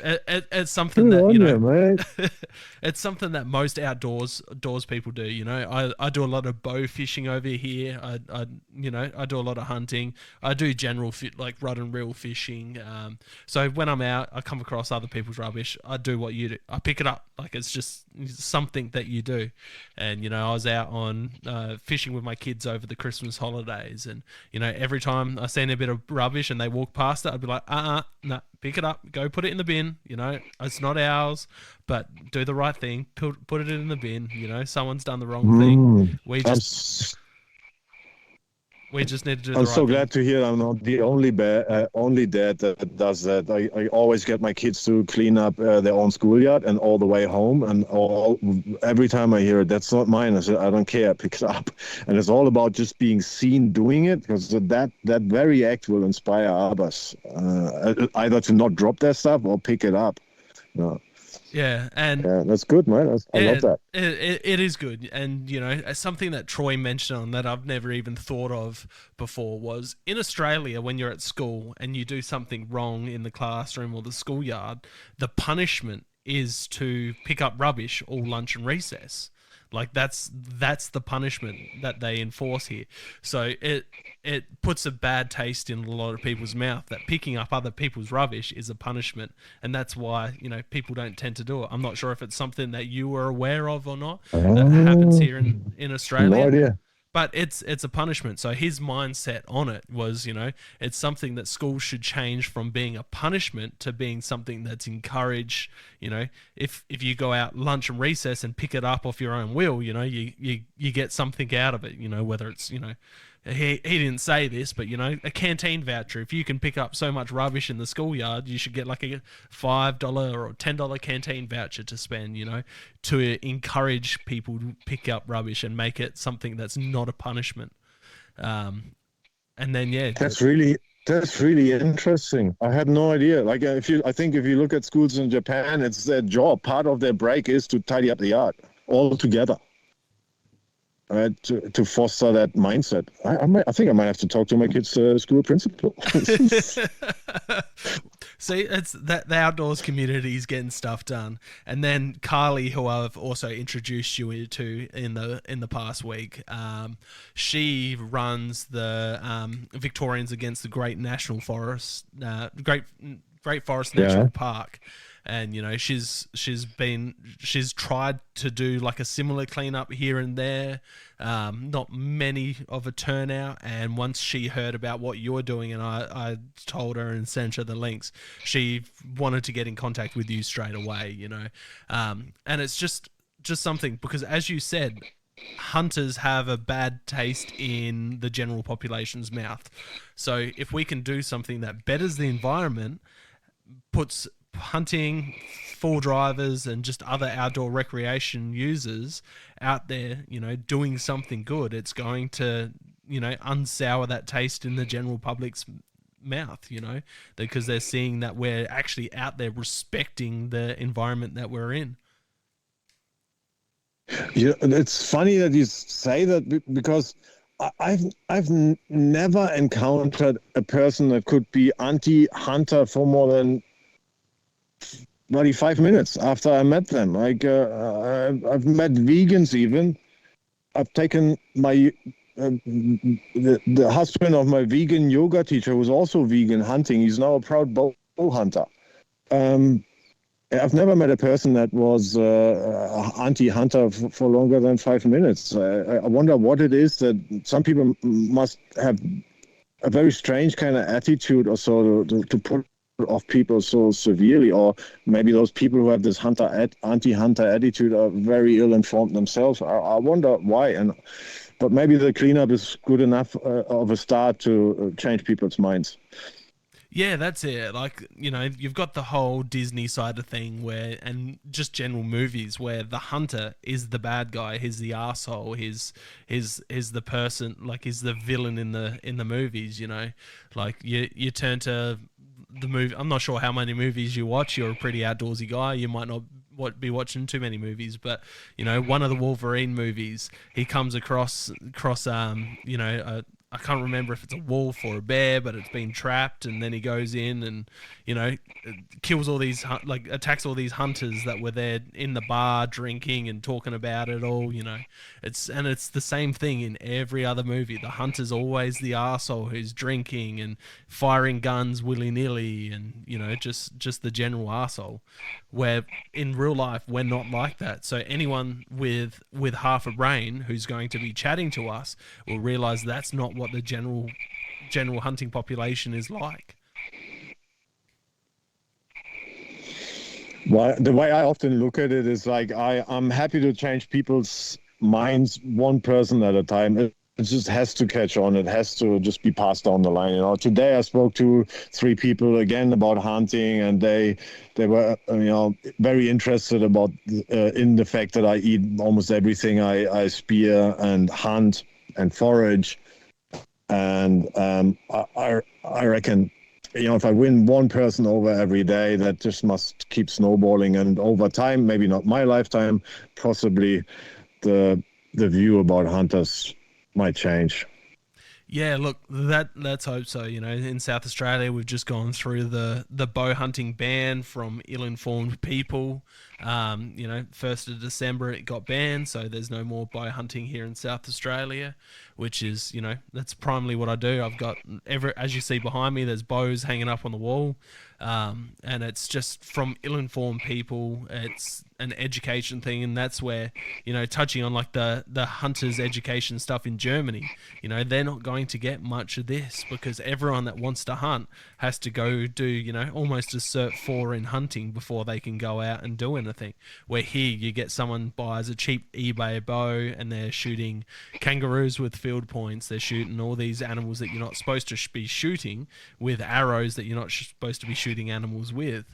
something that it's something that most outdoors people do. I do a lot of bow fishing over here. I do a lot of hunting. I do general like rod and reel fishing. So when I'm out, I come across other people's rubbish. I do what you do. I pick it up. Like, it's just something that you do. And I was out on fishing with my kids over the Christmas holidays, and every time I seen a bit of rubbish and they walk past it, I'd be like, no, pick it up, go put it in the bin. It's not ours, but do the right thing. Put it in the bin. Someone's done the wrong thing. We just need to do the right thing. I'm so glad to hear I'm not the only dad that does that. I always get my kids to clean up their own schoolyard, and all the way home, and every time I hear it, that's not mine. I said, I don't care, pick it up. And it's all about just being seen doing it, because that very act will inspire others, either to not drop their stuff or pick it up. Yeah, and that's good, man. I love that. It is good, and something that Troy mentioned on that I've never even thought of before was, in Australia, when you're at school and you do something wrong in the classroom or the schoolyard, the punishment is to pick up rubbish all lunch and recess. Like, that's the punishment that they enforce here. So it puts a bad taste in a lot of people's mouth that picking up other people's rubbish is a punishment, and that's why people don't tend to do it. I'm not sure if it's something that you were aware of or not that happens here in Australia. No idea. But it's a punishment. So his mindset on it was, it's something that schools should change from being a punishment to being something that's encouraged. If you go out lunch and recess and pick it up off your own will, you get something out of it. Whether it's he didn't say this, but a canteen voucher. If you can pick up so much rubbish in the schoolyard, you should get like a $5 or $10 canteen voucher to spend, to encourage people to pick up rubbish and make it something that's not a punishment. And then that's really interesting. I had no idea. Like, I think if you look at schools in Japan, it's their job. Part of their break is to tidy up the yard all together. To foster that mindset. I think I might have to talk to my kid's school principal. See, it's that the outdoors community is getting stuff done. And then Carly, who I've also introduced you to in the past week, she runs the Victorians Against the Great National Forest, Great Forest National Park. And she's tried to do like a similar cleanup here and there, not many of a turnout. And once she heard about what you're doing, and I told her and sent her the links, she wanted to get in contact with you straight away. And it's just something, because as you said, hunters have a bad taste in the general population's mouth. So if we can do something that betters the environment, puts hunting, full drivers, and just other outdoor recreation users out there, doing something good, it's going to, unsour that taste in the general public's mouth, because they're seeing that we're actually out there respecting the environment that we're in. Yeah, it's funny that you say that because I've never encountered a person that could be anti-hunter for more than 25 minutes after I met them. Like I've met vegans even. I've taken my the husband of my vegan yoga teacher, who's also vegan, hunting. He's now a proud bow hunter. I've never met a person that was anti-hunter for longer than 5 minutes. I wonder what it is that some people must have a very strange kind of attitude or so to put off people so severely, or maybe those people who have this anti-hunter attitude are very ill-informed themselves. I wonder why, but maybe the cleanup is good enough of a start to change people's minds. Yeah, that's it. Like, you've got the whole Disney side of thing and just general movies where the hunter is the bad guy, he's the asshole, he's the person, like he's the villain in the movies, Like you turn to the movie. I'm not sure how many movies you watch. You're a pretty outdoorsy guy. You might not be watching too many movies, but one of the Wolverine movies, he comes across I can't remember if it's a wolf or a bear, but it's been trapped, and then he goes in and kills all these attacks all these hunters that were there in the bar drinking and talking about it all. It's the same thing in every other movie. The hunter's always the arsehole who's drinking and firing guns willy-nilly, and just the general arsehole. Where in real life we're not like that. So anyone with half a brain who's going to be chatting to us will realize that's not what the general hunting population is like. Well, the way I often look at it is like I'm happy to change people's minds one person at a time. It just has to catch on. It has to just be passed down the line. Today I spoke to 3 people again about hunting, and they were very interested about in the fact that I eat almost everything. I spear and hunt and forage, and I reckon if I win one person over every day, that just must keep snowballing, and over time, maybe not my lifetime, possibly the view about hunters might change. Yeah, look, let's hope so. In South Australia, we've just gone through the bow hunting ban from ill-informed people. 1st of December it got banned, so there's no more bow hunting here in South Australia, which is, that's primarily what I do. I've got as you see behind me, there's bows hanging up on the wall, and it's just from ill-informed people. It's an education thing, and that's where, touching on like the hunters education stuff in Germany, they're not going to get much of this because everyone that wants to hunt has to go do, almost a Cert 4 in hunting before they can go out and do anything. Where here you get someone buys a cheap eBay bow and they're shooting kangaroos with field points, they're shooting all these animals that you're not supposed to be shooting with arrows that you're not supposed to be shooting animals with.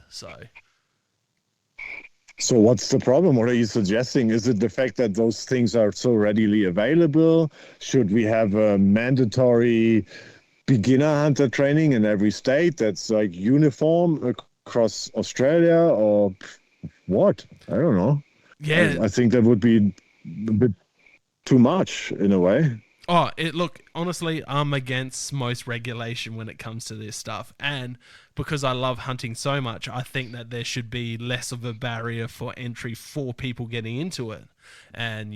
So what's the problem? What are you suggesting? Is it the fact that those things are so readily available? Should we have a mandatory beginner hunter training in every state that's like uniform across Australia, or what? I don't know. Yeah, I think that would be a bit too much in a way. Oh, look, honestly, I'm against most regulation when it comes to this stuff. And because I love hunting so much, I think that there should be less of a barrier for entry for people getting into it. And,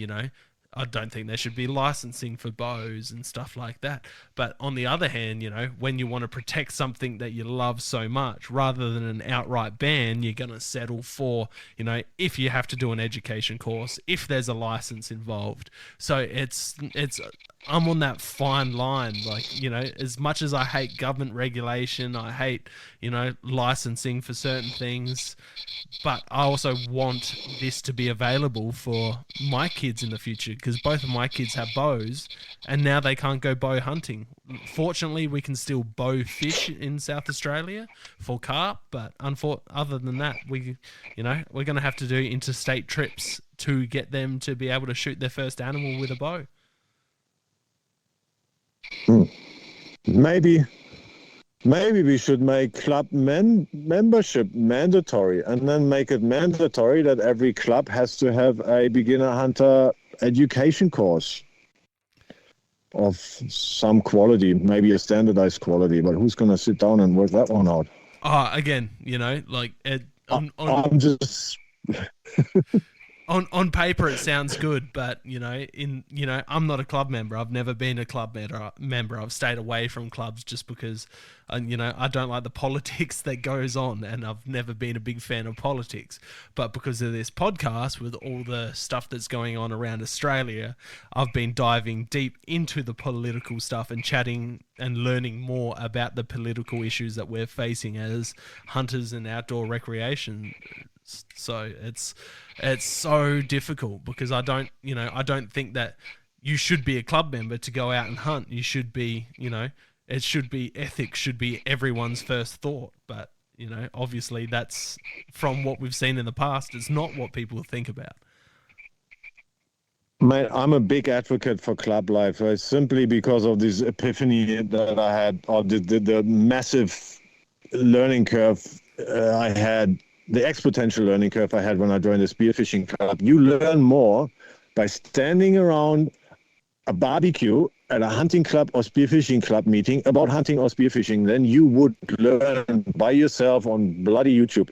I don't think there should be licensing for bows and stuff like that. But on the other hand, when you want to protect something that you love so much, rather than an outright ban, you're going to settle for, if you have to do an education course, if there's a license involved. So I'm on that fine line. Like, as much as I hate government regulation, I hate, licensing for certain things, but I also want this to be available for my kids in the future, because both of my kids have bows, and now they can't go bow hunting. Fortunately, we can still bow fish in South Australia for carp, but other than that, we're going to have to do interstate trips to get them to be able to shoot their first animal with a bow. Maybe we should make club membership mandatory, and then make it mandatory that every club has to have a beginner hunter education course of some quality, maybe a standardized quality, but who's going to sit down and work that one out? Again, I'm just... On paper, it sounds good, but I'm not a club member. I've never been a club member. I've stayed away from clubs just because, I don't like the politics that goes on, and I've never been a big fan of politics. But because of this podcast, with all the stuff that's going on around Australia, I've been diving deep into the political stuff and chatting and learning more about the political issues that we're facing as hunters and outdoor recreation. So it's so difficult because I don't think that you should be a club member to go out and hunt. You should be, ethics should be everyone's first thought. But, obviously that's, from what we've seen in the past, it's not what people think about. Mate, I'm a big advocate for club life, simply because of this epiphany that I had, or the massive learning curve I had. The exponential learning curve I had when I joined the spearfishing club. You learn more by standing around a barbecue at a hunting club or spearfishing club meeting about hunting or spearfishing than you would learn by yourself on bloody YouTube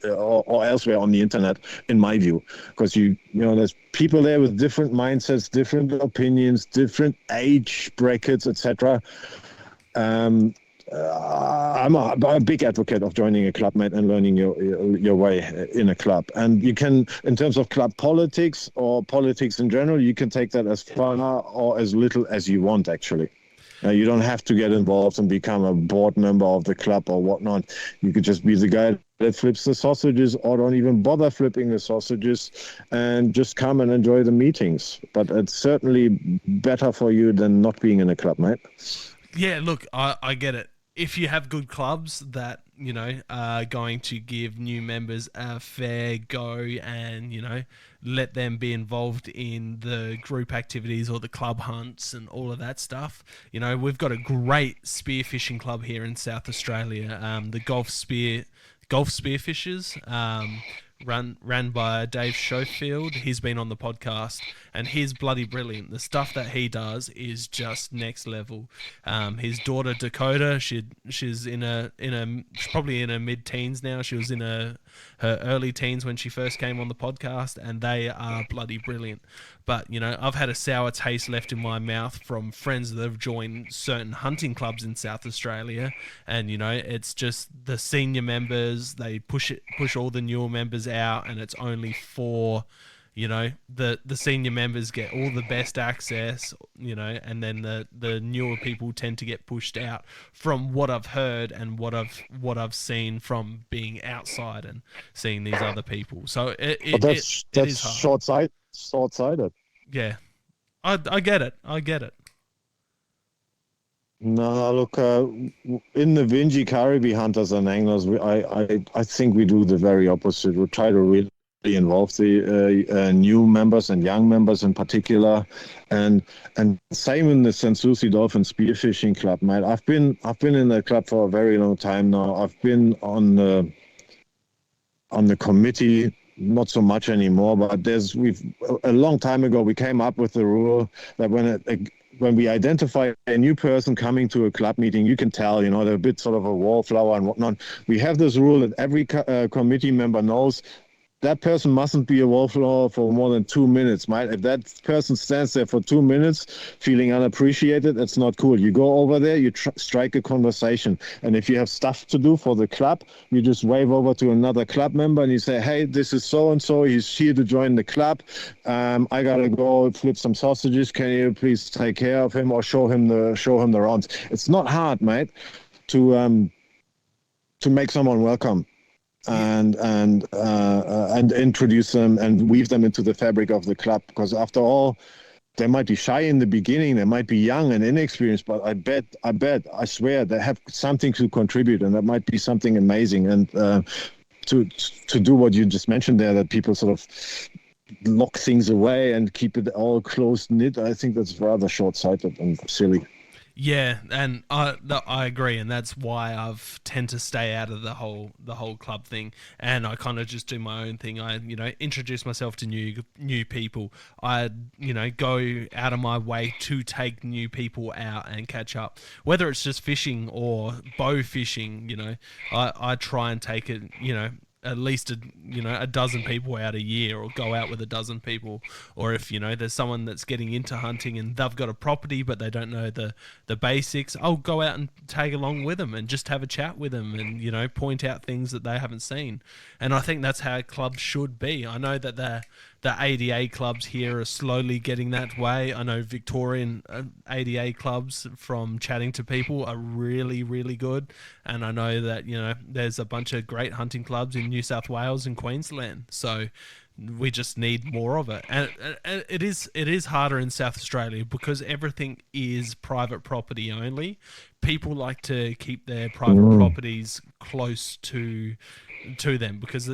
or elsewhere on the internet, in my view. Because there's people there with different mindsets, different opinions, different age brackets, etc. I'm a big advocate of joining a club, mate, and learning your way in a club. And you can, in terms of club politics or politics in general, you can take that as far or as little as you want, actually. You don't have to get involved and become a board member of the club or whatnot. You could just be the guy that flips the sausages, or don't even bother flipping the sausages, and just come and enjoy the meetings. But it's certainly better for you than not being in a club, mate. Yeah, look, I get it. If you have good clubs that, are going to give new members a fair go and, let them be involved in the group activities or the club hunts and all of that stuff. We've got a great spearfishing club here in South Australia, the Golf Spearfishers, run by Dave Schofield. He's been on the podcast, and he's bloody brilliant. The stuff that he does is just next level. His daughter Dakota, she's probably in her mid-teens now. She was in her early teens when she first came on the podcast, and they are bloody brilliant. But, I've had a sour taste left in my mouth from friends that have joined certain hunting clubs in South Australia. And, it's just the senior members, they push all the newer members out, and it's only for, the senior members get all the best access, and then the newer people tend to get pushed out, from what I've heard and what I've seen from being outside and seeing these other people. So it is hard. Short-sighted. Yeah, I get it. No, look, in the Vinci Caribbean hunters and anglers, I think we do the very opposite. We try to really involve the new members and young members in particular, and same in the Sanssouci Dolphin Spearfishing Club, mate. I've been in that club for a very long time now. I've been on the committee. Not so much anymore, but a long time ago we came up with the rule that when we identify a new person coming to a club meeting, you can tell, they're a bit sort of a wallflower and whatnot. We have this rule that every committee member knows that person mustn't be a wallflower for more than 2 minutes, mate. If that person stands there for 2 minutes feeling unappreciated, that's not cool. You go over there, you strike a conversation. And if you have stuff to do for the club, you just wave over to another club member and you say, hey, this is so-and-so. He's here to join the club. I got to go flip some sausages. Can you please take care of him or show him the rounds? It's not hard, mate, to make someone welcome. And introduce them and weave them into the fabric of the club, because after all, they might be shy in the beginning, they might be young and inexperienced, but I swear they have something to contribute, and that might be something amazing. And to do what you just mentioned there, that people sort of lock things away and keep it all close knit, I think that's rather short-sighted and silly. Yeah, and I agree, and that's why I've tend to stay out of the whole club thing, and I kind of just do my own thing. I introduce myself to new people. I go out of my way to take new people out and catch up, whether it's just fishing or bow fishing. I try and take it. At least a dozen people out a year, or go out with a dozen people. Or if there's someone that's getting into hunting and they've got a property but they don't know the basics, I'll go out and tag along with them and just have a chat with them and point out things that they haven't seen. And I think that's how clubs should be. I know that the ADA clubs here are slowly getting that way. I know Victorian ADA clubs, from chatting to people, are really, really good. And I know that, there's a bunch of great hunting clubs in New South Wales and Queensland. So we just need more of it. And it is harder in South Australia because everything is private property only. People like to keep their private properties close to them, because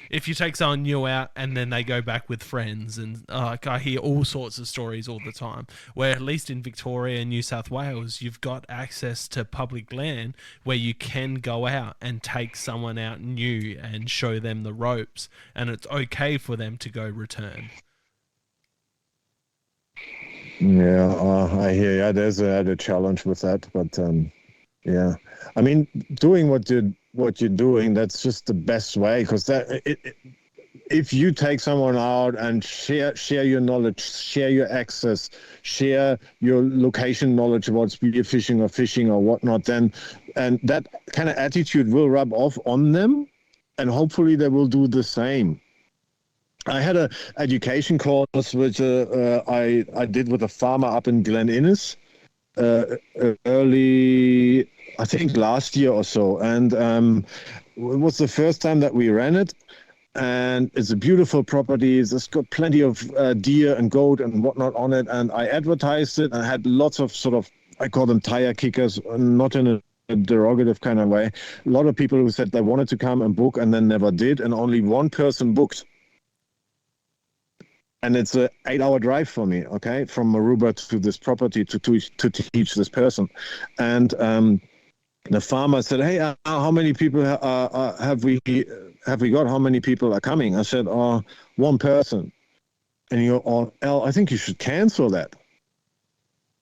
if you take someone new out and then they go back with friends, and I hear all sorts of stories all the time, where at least in Victoria and New South Wales you've got access to public land where you can go out and take someone out new and show them the ropes, and it's okay for them to go return. Yeah, I hear. Yeah, there's a challenge with that, but yeah, I mean, doing what you're doing, that's just the best way, because if you take someone out and share your knowledge, share your access, share your location knowledge about spearfishing or fishing or whatnot, then and that kind of attitude will rub off on them, and hopefully they will do the same. I had a education course which I did with a farmer up in Glen Innes early, I think last year or so, and it was the first time that we ran it. And it's a beautiful property. It's got plenty of deer and goat and whatnot on it. And I advertised it, and I had lots of sort of, I call them tire kickers, not in a derogative kind of way. A lot of people who said they wanted to come and book and then never did, and only one person booked. And it's an 8-hour drive for me, okay, from Maruba to this property to teach this person. And the farmer said, "Hey, how many people have we got? How many people are coming?" I said, one person." And he goes, "Al, I think you should cancel that.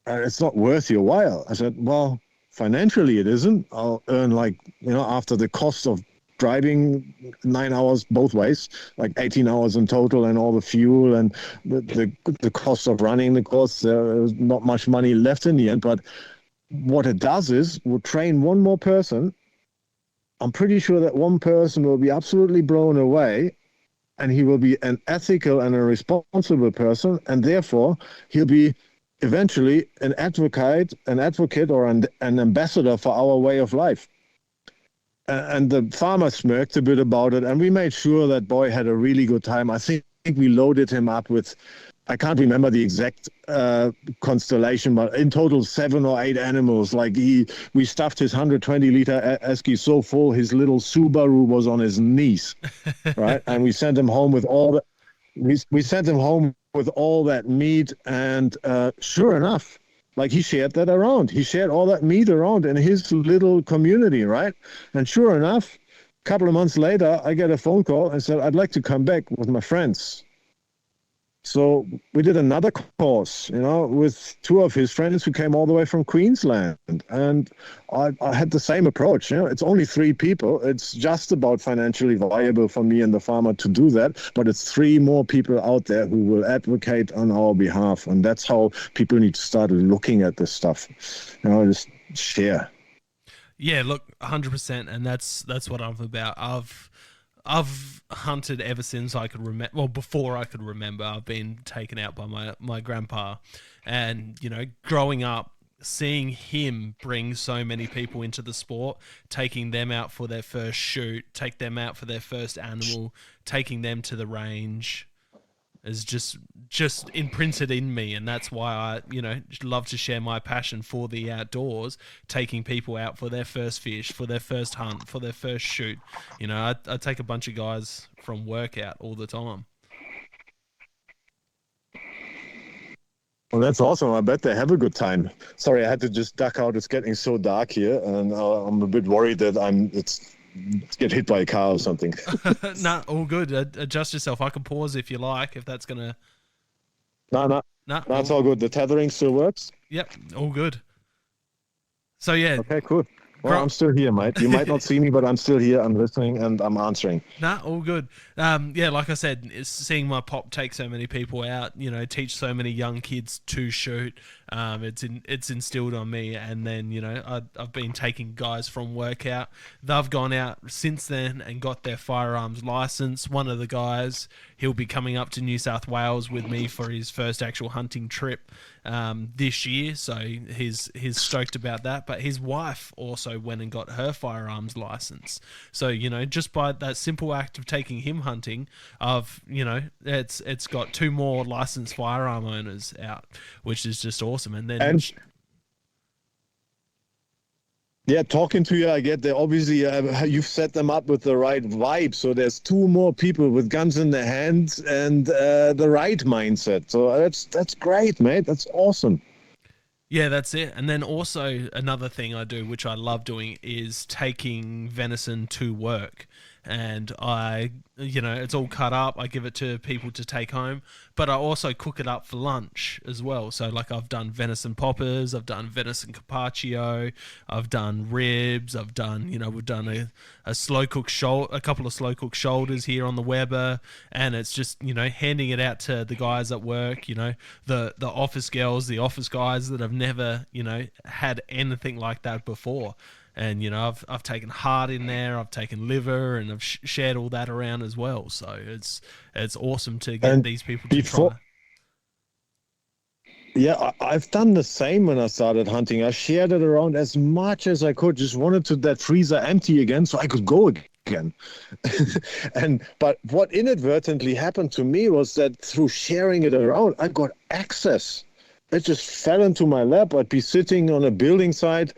It's not worth your while." I said, "Well, financially it isn't. I'll earn after the cost of driving 9 hours both ways, like 18 hours in total, and all the fuel and the cost of running the course, there's not much money left in the end. But what it does is we'll train one more person. I'm pretty sure that one person will be absolutely blown away, and he will be an ethical and a responsible person, and therefore he'll be eventually an advocate or an ambassador for our way of life." And the farmer smirked a bit about it, and we made sure that boy had a really good time. I think we loaded him up with, I can't remember the exact constellation, but in total 7 or 8 animals. We stuffed his 120-liter esky so full, his little Subaru was on his knees, right? And we sent him home with all the, we sent him home with all that meat, and sure enough, he shared that around. He shared all that meat around in his little community, right? And sure enough, a couple of months later, I get a phone call and said, "I'd like to come back with my friends." So we did another course, with 2 of his friends who came all the way from Queensland. And I had the same approach. It's only 3 people. It's just about financially viable for me and the farmer to do that. But it's 3 more people out there who will advocate on our behalf. And that's how people need to start looking at this stuff. Just share. Yeah, look, 100%. And that's what I'm about. I've hunted ever since I could remember. Well, before I could remember, I've been taken out by my grandpa, and growing up, seeing him bring so many people into the sport, taking them out for their first shoot, take them out for their first animal, taking them to the range. is just imprinted in me, and that's why I love to share my passion for the outdoors, taking people out for their first fish, for their first hunt, for their first shoot. I take a bunch of guys from work out all the time. Well, that's awesome. I bet they have a good time. Sorry, I had to just duck out. It's getting so dark here, and I'm a bit worried that it's get hit by a car or something. Nah, all good. Adjust yourself. I can pause if you like, if that's gonna. No, Nah, it's all good. The tethering still works. Yep, all good. So yeah. Okay, cool. Well, I'm still here, mate. You might not see me, but I'm still here. I'm listening and I'm answering. Nah, all good. Yeah, like I said, seeing my pop take so many people out, teach so many young kids to shoot. It's instilled on me, and then I've been taking guys from work out. They've gone out since then and got their firearms license. One of the guys, he'll be coming up to New South Wales with me for his first actual hunting trip this year, so he's stoked about that. But his wife also went and got her firearms license. So just by that simple act of taking him hunting, it's got 2 more licensed firearm owners out, which is just awesome. And then yeah, talking to you, I get there. Obviously, you've set them up with the right vibe. So there's 2 more people with guns in their hands and the right mindset. So that's great, mate. That's awesome. Yeah, that's it. And then also another thing I do, which I love doing, is taking venison to work. And it's all cut up. I give it to people to take home, but I also cook it up for lunch as well. So like I've done venison poppers, I've done venison carpaccio, I've done ribs, we've done a slow cooked a couple of slow cooked shoulders here on the Weber, and it's just handing it out to the guys at work, the office girls, the office guys that have never had anything like that before. And I've taken heart in there, I've taken liver, and I've shared all that around as well. So it's awesome to get these people to try. Yeah, I've done the same when I started hunting. I shared it around as much as I could. Just wanted that freezer empty again so I could go again. But what inadvertently happened to me was that through sharing it around, I got access. It just fell into my lap. I'd be sitting on a building site,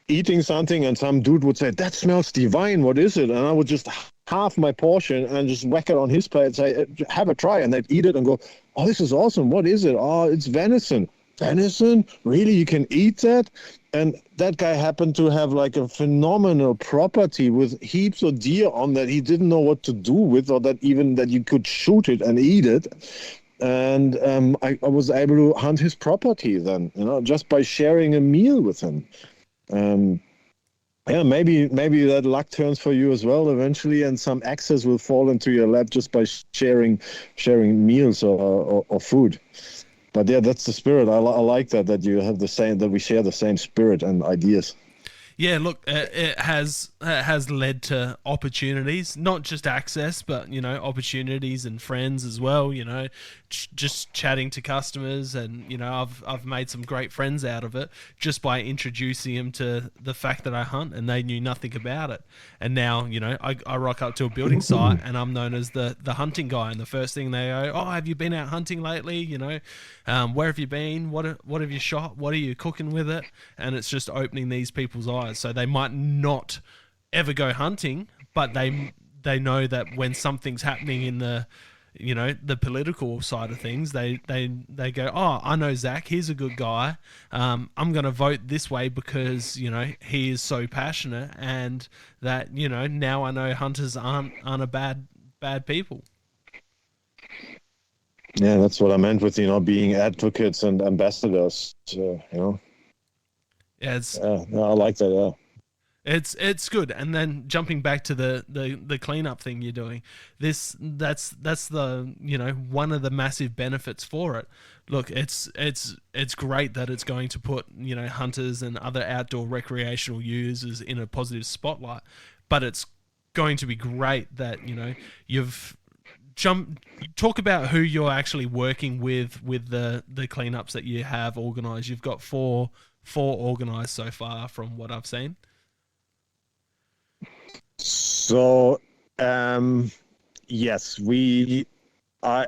eating something, and some dude would say, "That smells divine, what is it?" And I would just half my portion and just whack it on his plate and say, "Have a try." And they'd eat it and go, "Oh, this is awesome. What is it?" "Oh, it's venison." "Venison? Really? You can eat that?" And that guy happened to have like a phenomenal property with heaps of deer on that he didn't know what to do with, or that you could shoot it and eat it. And I was able to hunt his property then, just by sharing a meal with him. Yeah, maybe that luck turns for you as well eventually, and some access will fall into your lap just by sharing meals or food. But yeah, that's the spirit. I like that you have the same, that we share the same spirit and ideas. Yeah, look, it has led to opportunities, not just access, but opportunities and friends as well. Just chatting to customers, and I've made some great friends out of it just by introducing them to the fact that I hunt, and they knew nothing about it. And now I rock up to a building site and I'm known as the hunting guy, and the first thing they go, "Oh, have you been out hunting lately? Where have you been? What have you shot? What are you cooking with it?" And it's just opening these people's eyes. So they might not ever go hunting, but they know that when something's happening in the the political side of things, they go, "Oh, I know Zach, he's a good guy. I'm going to vote this way because he is so passionate, and that now I know hunters aren't a bad people." Yeah, that's what I meant with being advocates and ambassadors. Yeah, I like that. Yeah. It's good. And then jumping back to the cleanup thing you're doing, that's the one of the massive benefits for it. Look, it's great that it's going to put hunters and other outdoor recreational users in a positive spotlight, but it's going to be great that you've talk about who you're actually working with the cleanups that you have organized. You've got four organized so far from what I've seen. So yes,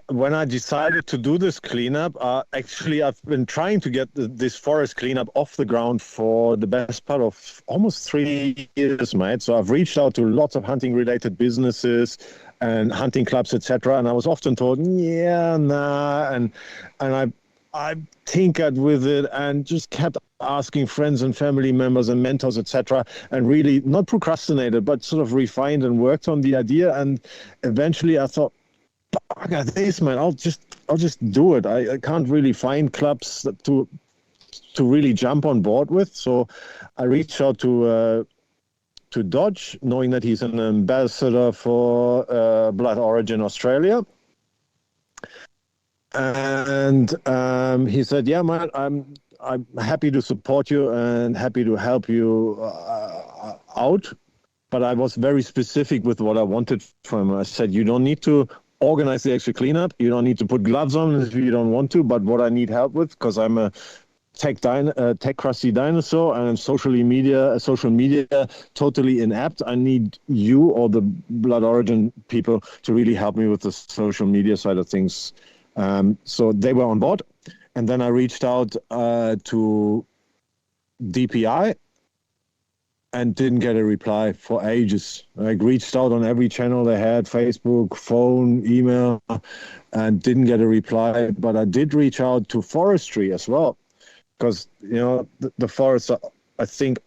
when I decided to do this cleanup, actually I've been trying to get this forest cleanup off the ground for the best part of almost 3 years, mate. So I've reached out to lots of hunting related businesses and hunting clubs, etc. And I was often told, yeah, nah, and I tinkered with it and just kept asking friends and family members and mentors, etc., and really not procrastinated, but sort of refined and worked on the idea. And eventually I thought, I got this, man. I'll just do it. I can't really find clubs to really jump on board with. So I reached out to Dodge, knowing that he's an ambassador for Blood Origin Australia. And he said, "Yeah, man, I'm happy to support you and happy to help you out." But I was very specific with what I wanted from him. I said, "You don't need to organize the extra cleanup. You don't need to put gloves on if you don't want to. But what I need help with, because I'm a tech crusty dinosaur and social media totally inept. I need you or the Blood Origin people to really help me with the social media side of things." So they were on board, and then I reached out to DPI and didn't get a reply for ages. I reached out on every channel they had, Facebook, phone, email, and didn't get a reply. But I did reach out to forestry as well, because the forests are, I think,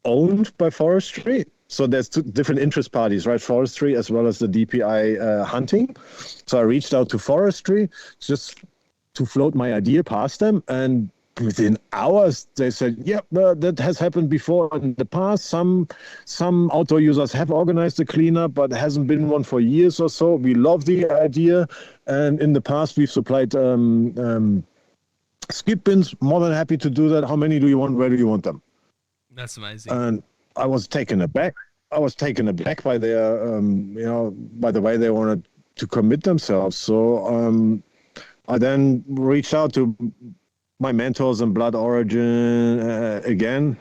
owned by forestry. So there's two different interest parties, right? Forestry as well as the DPI hunting. So I reached out to forestry just to float my idea past them, and within hours they said, "Yep, that has happened before in the past. Some outdoor users have organized the cleanup, but it hasn't been one for years or so. We love the idea, and in the past we've supplied skip bins. More than happy to do that. How many do you want? Where do you want them?" That's amazing. And I was taken aback. By their, by the way they wanted to commit themselves. So I then reached out to my mentors in Blood Origin again,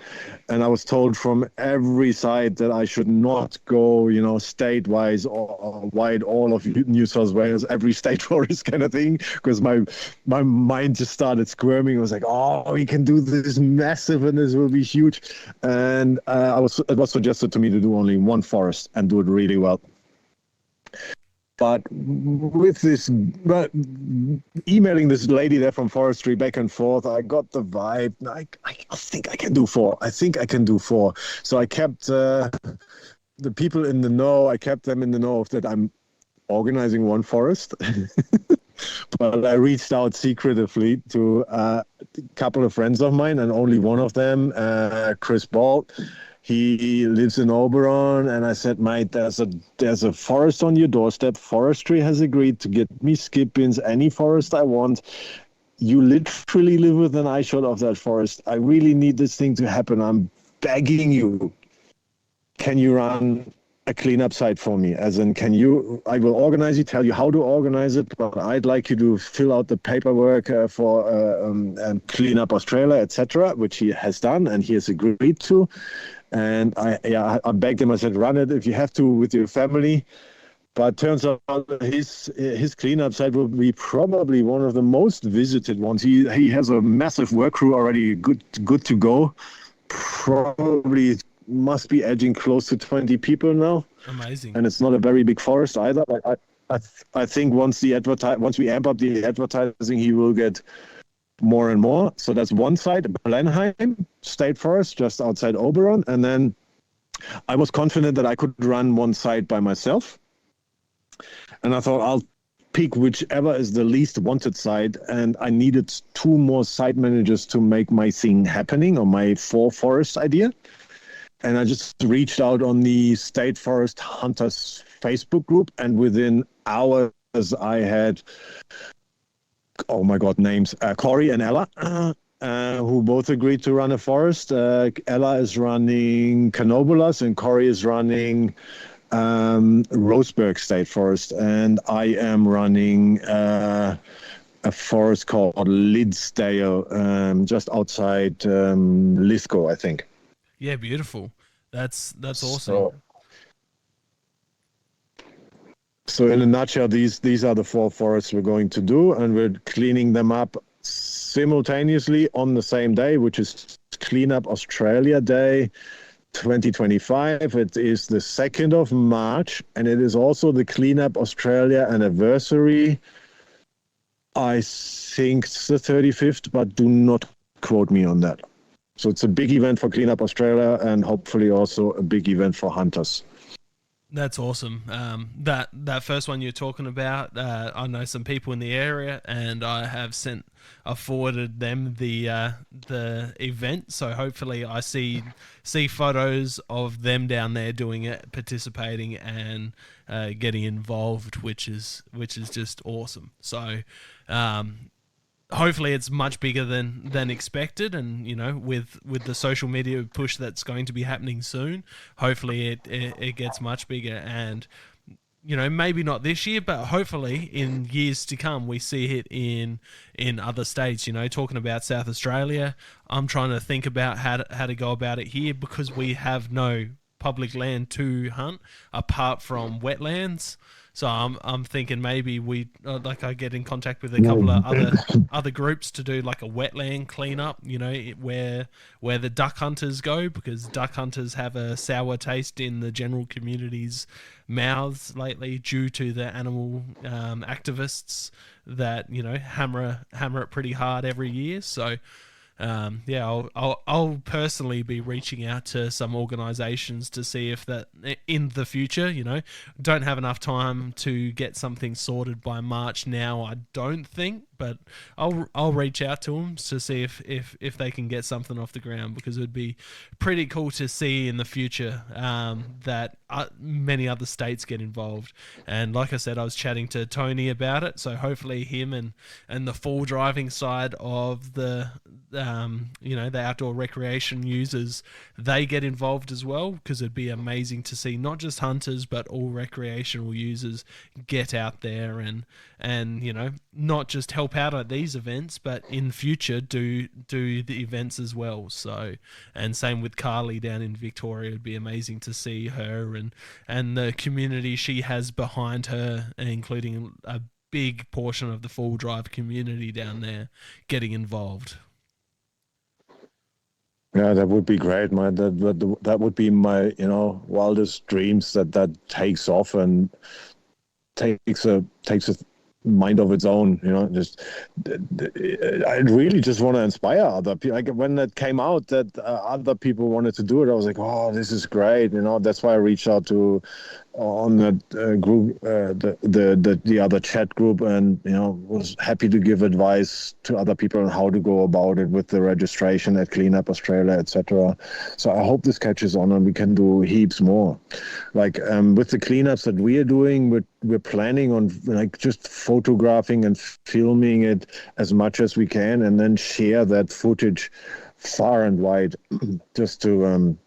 and I was told from every side that I should not go, state-wise or wide, all of New South Wales, every state forest kind of thing, because my mind just started squirming. I was like, "Oh, we can do this massive, and this will be huge." And it was suggested to me to do only one forest and do it really well. But with this, emailing this lady there from forestry back and forth, I got the vibe. I think I can do four. So I kept the people in the know. I kept them in the know of that I'm organizing one forest. But I reached out secretively to a couple of friends of mine, and only one of them, Chris Ball. He lives in Oberon, and I said, "Mate, there's a forest on your doorstep. Forestry has agreed to get me skip bins, any forest I want. You literally live within an eye shot of that forest. I really need this thing to happen. I'm begging you. Can you run a cleanup site for me? As in, I will organize you, tell you how to organize it, but I'd like you to fill out the paperwork for Clean Up Australia, etc., which he has done and he has agreed to." And I begged him. I said, "Run it if you have to with your family." But turns out his cleanup site will be probably one of the most visited ones. He has a massive work crew already good to go. Probably must be edging close to 20 people now. Amazing. And it's not a very big forest either. I think once we amp up the advertising, he will get more and more. So that's one side, Blenheim State Forest, just outside Oberon. And then I was confident that I could run one side by myself. And I thought I'll pick whichever is the least wanted side. And I needed 2 more site managers to make my thing happening, or my 4 forest idea. And I just reached out on the State Forest Hunters Facebook group. And within hours, I had, oh my God, names, Corey and Ella, who both agreed to run a forest. Ella is running Canobulas and Corey is running Roseburg State Forest. And I am running a forest called Lidsdale, just outside Lithgow, I think. Yeah, beautiful. That's awesome. So in a nutshell, these are the 4 forests we're going to do, and we're cleaning them up simultaneously on the same day, which is Cleanup Australia Day 2025. It is the 2nd of March, and it is also the Cleanup Australia anniversary. I think it's the 35th, but do not quote me on that. So it's a big event for Cleanup Australia, and hopefully also a big event for hunters. That's awesome. That first one you're talking about, I know some people in the area, and I've forwarded them the event. So hopefully I see photos of them down there doing it, participating, and getting involved, which is just awesome. So hopefully it's much bigger than expected, and with the social media push that's going to be happening soon, hopefully it gets much bigger, and maybe not this year, but hopefully in years to come we see it in other states. Talking about South Australia, I'm trying to think about how to go about it here, because we have no public land to hunt apart from wetlands. So I'm thinking maybe we I get in contact with a couple of other groups to do like a wetland cleanup, where the duck hunters go, because duck hunters have a sour taste in the general community's mouths lately due to the animal activists that hammer it pretty hard every year. So I'll personally be reaching out to some organizations to see if that in the future, don't have enough time to get something sorted by March now, I don't think, but I'll reach out to them to see if they can get something off the ground, because it would be pretty cool to see in the future that many other states get involved. And like I said, I was chatting to Tony about it, so hopefully him and the full driving side of the outdoor recreation users, they get involved as well, because it'd be amazing to see not just hunters but all recreational users get out there and not just help out at these events, but in future do the events as well. So, and same with Carly down in Victoria. It'd be amazing to see her and the community she has behind her, including a big portion of the full drive community down there getting involved. Yeah, that would be great, man. That would be my wildest dreams, that takes off and takes a mind of its own. I really just want to inspire other people. Like when that came out that other people wanted to do it, I was like, oh, this is great. That's why I reached out to on that group, the other chat group, and was happy to give advice to other people on how to go about it with the registration at Cleanup Australia, etc. So I hope this catches on and we can do heaps more. Like with the cleanups that we are doing, we're planning on just photographing and filming it as much as we can, and then share that footage far and wide, just to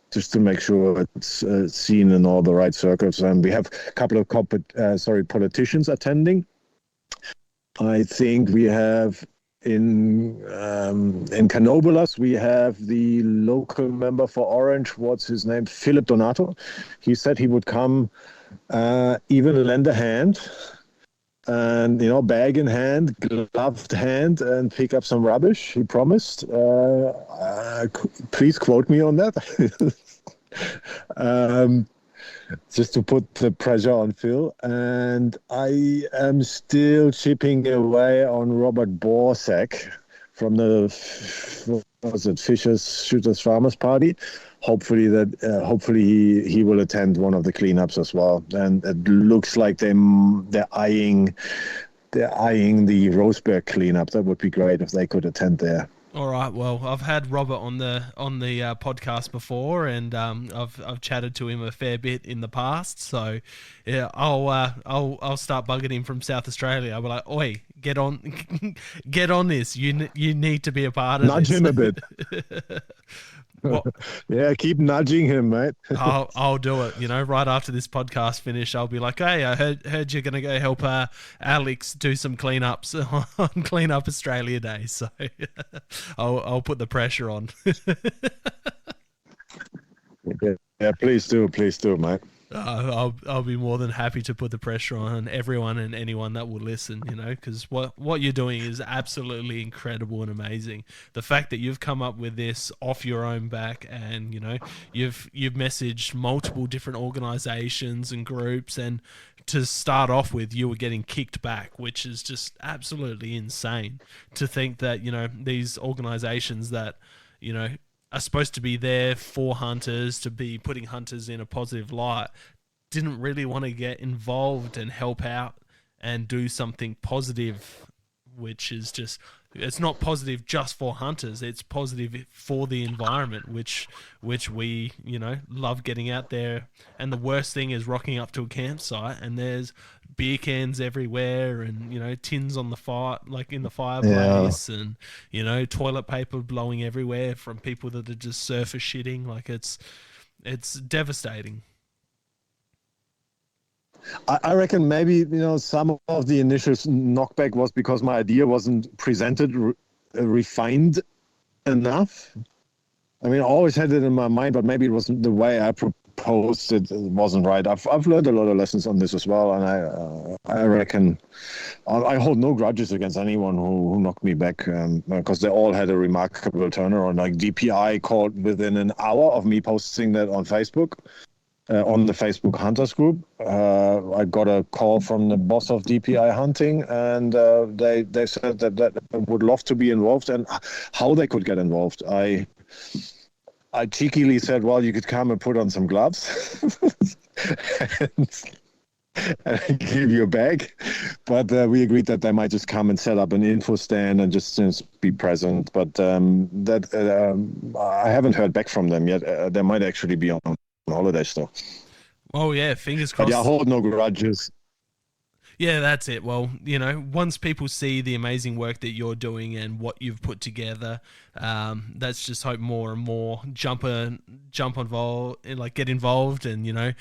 make sure it's seen in all the right circles. And we have a couple of politicians attending. I think we have in Canobolas, we have the local member for Orange. What's his name? Philip Donato. He said he would come, even lend a hand, and bag in hand, gloved hand, and pick up some rubbish. He promised. Please quote me on that. Just to put the pressure on Phil. And I am still chipping away on Robert Borsak from the Shooters Farmers Party. Hopefully he will attend one of the cleanups as well. And it looks like they're eyeing the Roseberg cleanup. That would be great if they could attend there. All right. Well, I've had Robert on the podcast before, and I've chatted to him a fair bit in the past. So yeah, I'll start bugging him from South Australia. I'll be like, "Oi, get on this. You need to be a part of this." Nudge him a bit. Yeah, keep nudging him, mate. I'll do it. Right after this podcast finish, I'll be like, "Hey, I heard you're gonna go help Alex do some cleanups on Cleanup Australia Day." So I'll put the pressure on. Yeah, please do, mate. I'll be more than happy to put the pressure on everyone and anyone that will listen, because what you're doing is absolutely incredible and amazing. The fact that you've come up with this off your own back, and you've messaged multiple different organizations and groups, and to start off with, you were getting kicked back, which is just absolutely insane to think that these organizations that you know are supposed to be there for hunters, to be putting hunters in a positive light, didn't really want to get involved and help out and do something positive, which is just, it's not positive just for hunters, it's positive for the environment, which we love getting out there. And the worst thing is rocking up to a campsite and there's beer cans everywhere, and tins on the fire, like in the Yeah. fireplace, and toilet paper blowing everywhere from people that are just surface shitting. Like it's devastating. I reckon maybe some of the initial knockback was because my idea wasn't presented refined enough. I mean, I always had it in my mind, but maybe it wasn't the way I proposed it. It wasn't right. I've learned a lot of lessons on this as well, and I reckon I hold no grudges against anyone who knocked me back, because they all had a remarkable turnaround. Like DPI called within an hour of me posting that on Facebook. On the Facebook Hunters group, I got a call from the boss of DPI Hunting, and they said that would love to be involved and how they could get involved. I cheekily said, well, you could come and put on some gloves and give you a bag. But we agreed that they might just come and set up an info stand and just be present. But I haven't heard back from them yet. They might actually be on holiday still. Oh yeah, fingers But crossed. yeah, I hold no grudges. Yeah, that's it. Well, once people see the amazing work that you're doing and what you've put together, that's just hope more and more jump involved, like get involved, and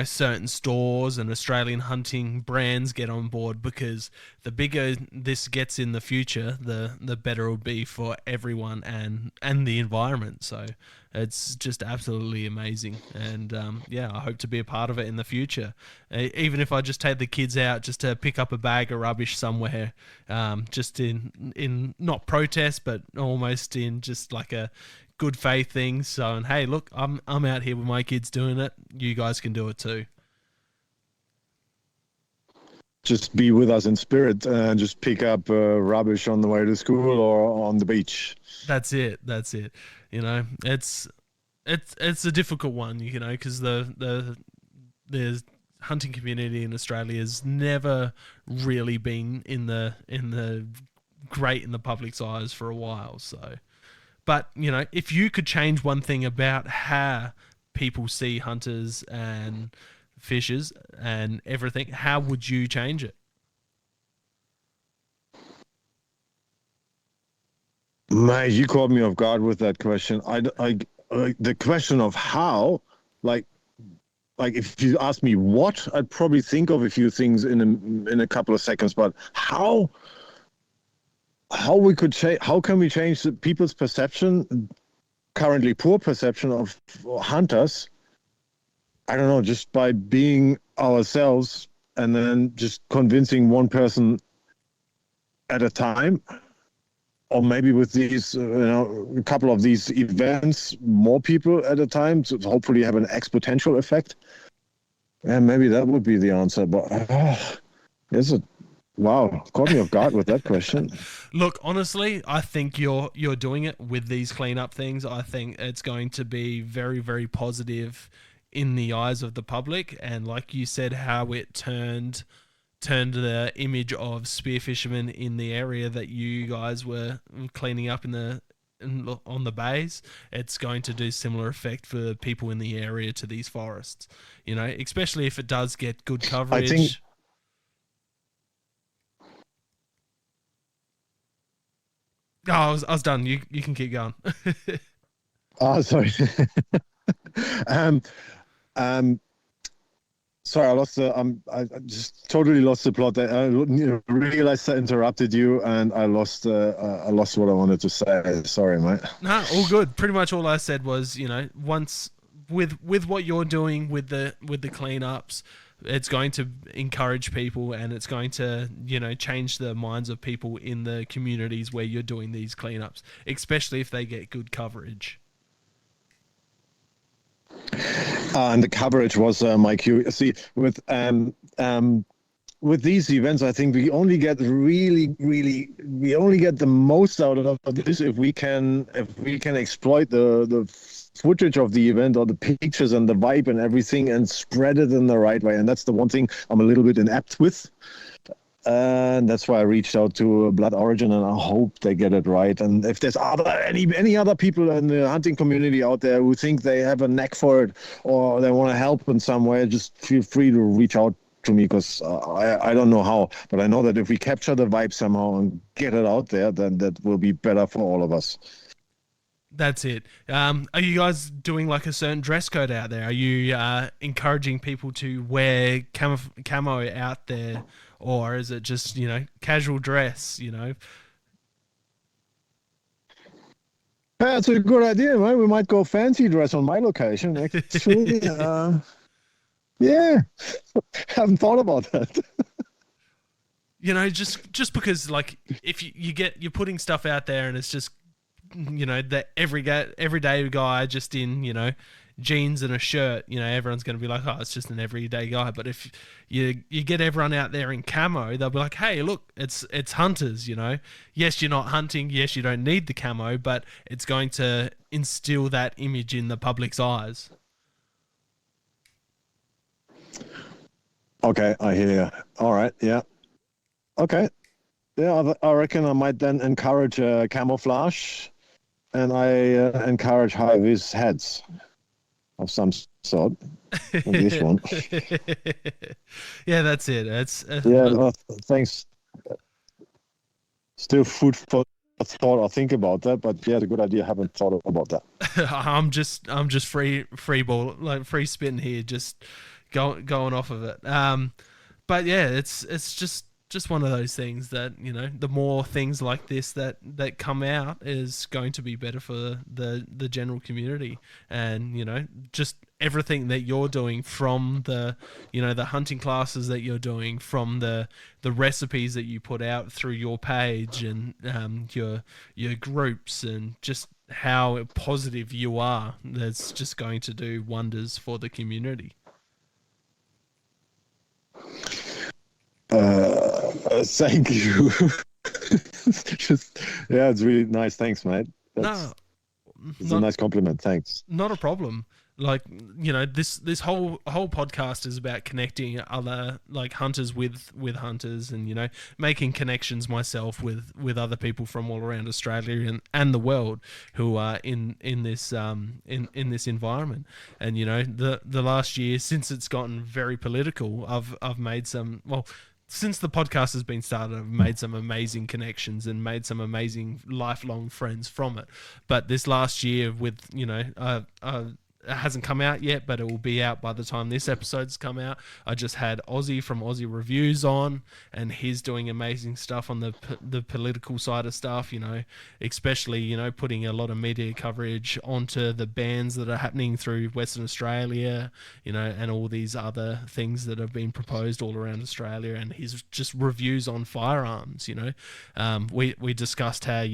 certain stores and Australian hunting brands get on board, because the bigger this gets in the future, the better it'll be for everyone and the environment. So it's just absolutely amazing, and yeah, I hope to be a part of it in the future. Even if I just take the kids out just to pick up a bag of rubbish somewhere, just in not protest, but almost in just like a good faith thing. So, and hey, look, I'm out here with my kids doing it. You guys can do it too. Just be with us in spirit and just pick up rubbish on the way to school or on the beach. That's it. That's it. It's a difficult one, because the hunting community in Australia has never really been in the great in the public's eyes for a while. So, but if you could change one thing about how people see hunters and fishers and everything, how would you change it? Mate, you caught me off guard with that question. The question of how, like if you ask me what, I'd probably think of a few things in a couple of seconds. But how we could change? How can we change the people's perception, currently poor perception of hunters? I don't know, just by being ourselves and then just convincing one person at a time. Or maybe with these, a couple of these events, more people at a time to hopefully have an exponential effect. And maybe that would be the answer. But wow, caught me off guard with that question. Look, honestly, I think you're doing it with these cleanup things. I think it's going to be very, very positive in the eyes of the public. And like you said, how it turned the image of spearfishermen in the area that you guys were cleaning up on the bays, it's going to do similar effect for people in the area to these forests. Especially if it does get good coverage. I think. Oh, I was done. You can keep going. Oh, sorry. Sorry, I lost I just totally lost the plot. I realized I interrupted you, and I lost what I wanted to say. Sorry, mate. No, all good. Pretty much all I said was, once with what you're doing with the cleanups, it's going to encourage people, and it's going to, change the minds of people in the communities where you're doing these cleanups, especially if they get good coverage. And the coverage was my cue. See, with these events, I think we only get we only get the most out of this if we can exploit the footage of the event, or the pictures and the vibe and everything, and spread it in the right way. And that's the one thing I'm a little bit inept with. And that's why I reached out to Blood Origin, and I hope they get it right. And if there's any other people in the hunting community out there who think they have a knack for it, or they want to help in some way, just feel free to reach out to me, because I don't know how, but I know that if we capture the vibe somehow and get it out there, then that will be better for all of us. That's it. Are you guys doing like a certain dress code out there? Are you encouraging people to wear camo out there, or is it just, casual dress, That's a good idea, right? We might go fancy dress on my location. Actually, yeah, haven't thought about that. Just because, like, if you're putting stuff out there and it's just, the everyday guy just in, jeans and a shirt, everyone's going to be like, oh, it's just an everyday guy. But if you get everyone out there in camo, they'll be like, hey, look, it's hunters, Yes, you're not hunting. Yes, you don't need the camo, but it's going to instill that image in the public's eyes. Okay, I hear you. All right, yeah. Okay. Yeah, I reckon I might then encourage camouflage, and I encourage high-vis heads of some sort. This one. Yeah, that's it. Thanks. Still food for thought. I'll think about that, but yeah, it's a good idea. I haven't thought about that. I'm just free ball, like free spin here, just going off of it. But yeah, it's just one of those things that, the more things like this that come out is going to be better for the general community. And, just everything that you're doing, from the, the hunting classes that you're doing, from the recipes that you put out through your page and your groups, and just how positive you are, that's just going to do wonders for the community. Thank you. It's really nice. Thanks, mate. It's a nice compliment. Thanks. Not a problem. Like, this whole podcast is about connecting other, like, hunters with hunters, and, making connections myself with other people from all around Australia and the world who are in this in this environment. And, the last year, since it's gotten very political, I've made some, well, since the podcast has been started, I've made some amazing connections and made some amazing lifelong friends from it. But this last year, with, it hasn't come out yet, but it will be out by the time this episode's come out. I just had Aussie from Aussie Reviews on, and he's doing amazing stuff on the political side of stuff, especially, putting a lot of media coverage onto the bans that are happening through Western Australia, and all these other things that have been proposed all around Australia. And his just reviews on firearms, we discussed how,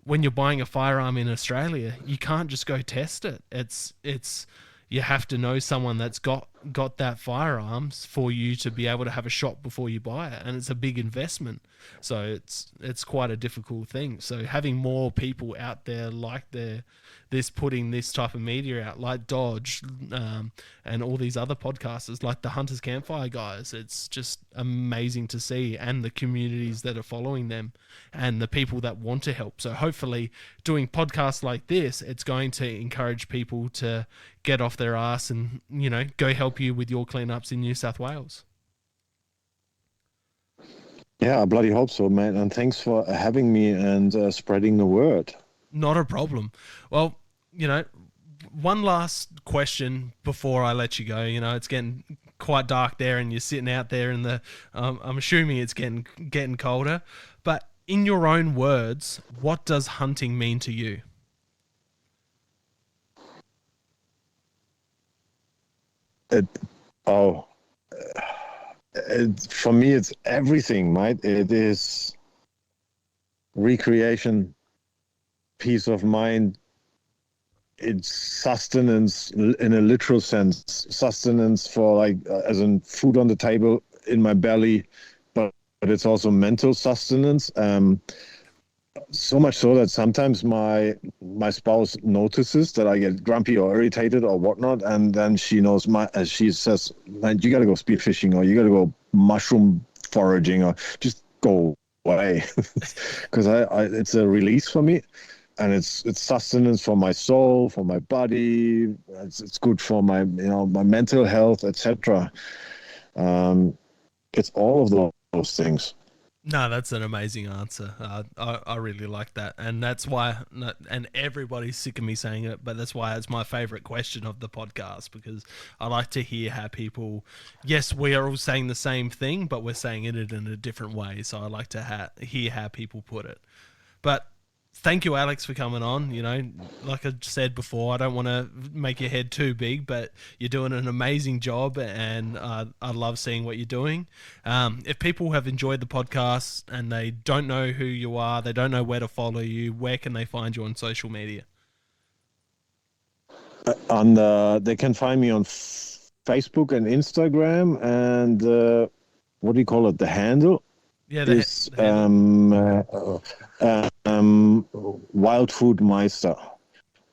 when you're buying a firearm in Australia, you can't just go test it. It's you have to know someone that's got that firearms for you to be able to have a shot before you buy it, and it's a big investment. So it's quite a difficult thing. So having more people out there like putting this type of media out, like Dodge, and all these other podcasters like the Hunters Campfire guys, it's just amazing to see, and the communities that are following them and the people that want to help. So hopefully doing podcasts like this, it's going to encourage people to get off their ass and, go help you with your cleanups in New South Wales. Yeah, I bloody hope so, man. And thanks for having me and spreading the word. Not a problem. Well, one last question before I let you go. It's getting quite dark there, and you're sitting out there in the. I'm assuming it's getting colder. But in your own words, what does hunting mean to you? It, oh, for me, it's everything, right? It is recreation, peace of mind. It's sustenance in a literal sense, sustenance for like as in food on the table in my belly, but it's also mental sustenance. So much so that sometimes my spouse notices that I get grumpy or irritated or whatnot, and then she knows she says, "Man, you got to go spearfishing or you got to go mushroom foraging or just go away," because I it's a release for me, and it's sustenance for my soul, for my body. It's good for my my mental health, etc. It's all of those things. No, that's an amazing answer. I really like that, and that's why. And everybody's sick of me saying it, but that's why it's my favorite question of the podcast, because I like to hear how people. Yes, we are all saying the same thing, but we're saying it in a different way. So I like to hear how people put it. But thank you, Alex, for coming on. You know, like I said before, I don't want to make your head too big, but you're doing an amazing job, and I love seeing what you're doing. If people have enjoyed the podcast and they don't know who you are, they don't know where to follow you, where can they find you on social media? They can find me on Facebook and Instagram, and what do you call it? The handle Yeah, is the handle. Wildfood Meister.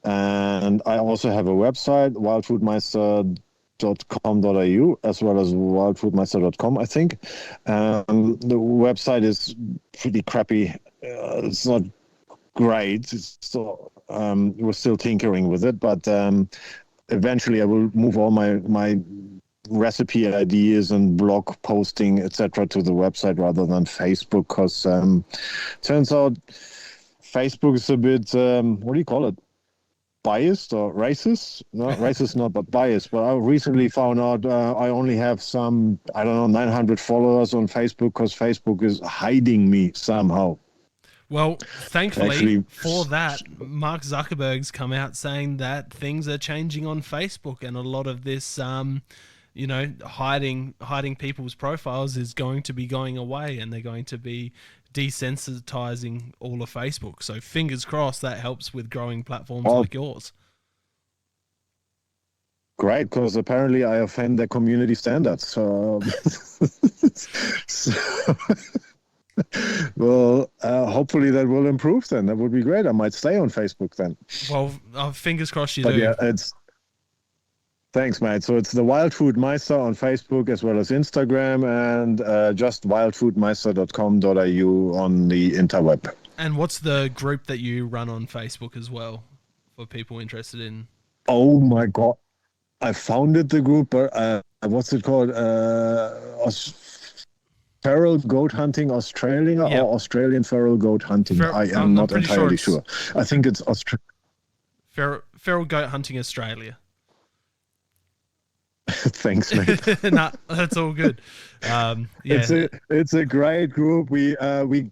And I also have a website, wildfoodmeister.com.au, as well as wildfoodmeister.com, I think. The website is pretty crappy. It's not great. We're still tinkering with it, but eventually I will move all my recipe ideas and blog posting, etc., to the website rather than Facebook, because turns out Facebook is a bit, what do you call it? Biased or racist? No, racist not, but biased. But I recently found out I only have some, I don't know, 900 followers on Facebook because Facebook is hiding me somehow. Well, thankfully Actually, for that, Mark Zuckerberg's come out saying that things are changing on Facebook, and a lot of this, hiding people's profiles is going to be going away, and they're going to be desensitizing all of Facebook. So fingers crossed that helps with growing platforms like yours. Great, because apparently I offend the community standards. So, well, hopefully that will improve then. That would be great. I might stay on Facebook then. Well, fingers crossed you do. Yeah, thanks, mate. So it's the Wildfood Meister on Facebook as well as Instagram, and just wildfoodmeister.com.au on the interweb. And what's the group that you run on Facebook as well for people interested in? Oh my God. I founded the group, but what's it called? Feral Goat Hunting Australia or Australian Feral Goat Hunting? I am not entirely sure. I think it's Feral Goat Hunting Australia. Thanks, mate. Nah, that's all good. Yeah. It's a great group. We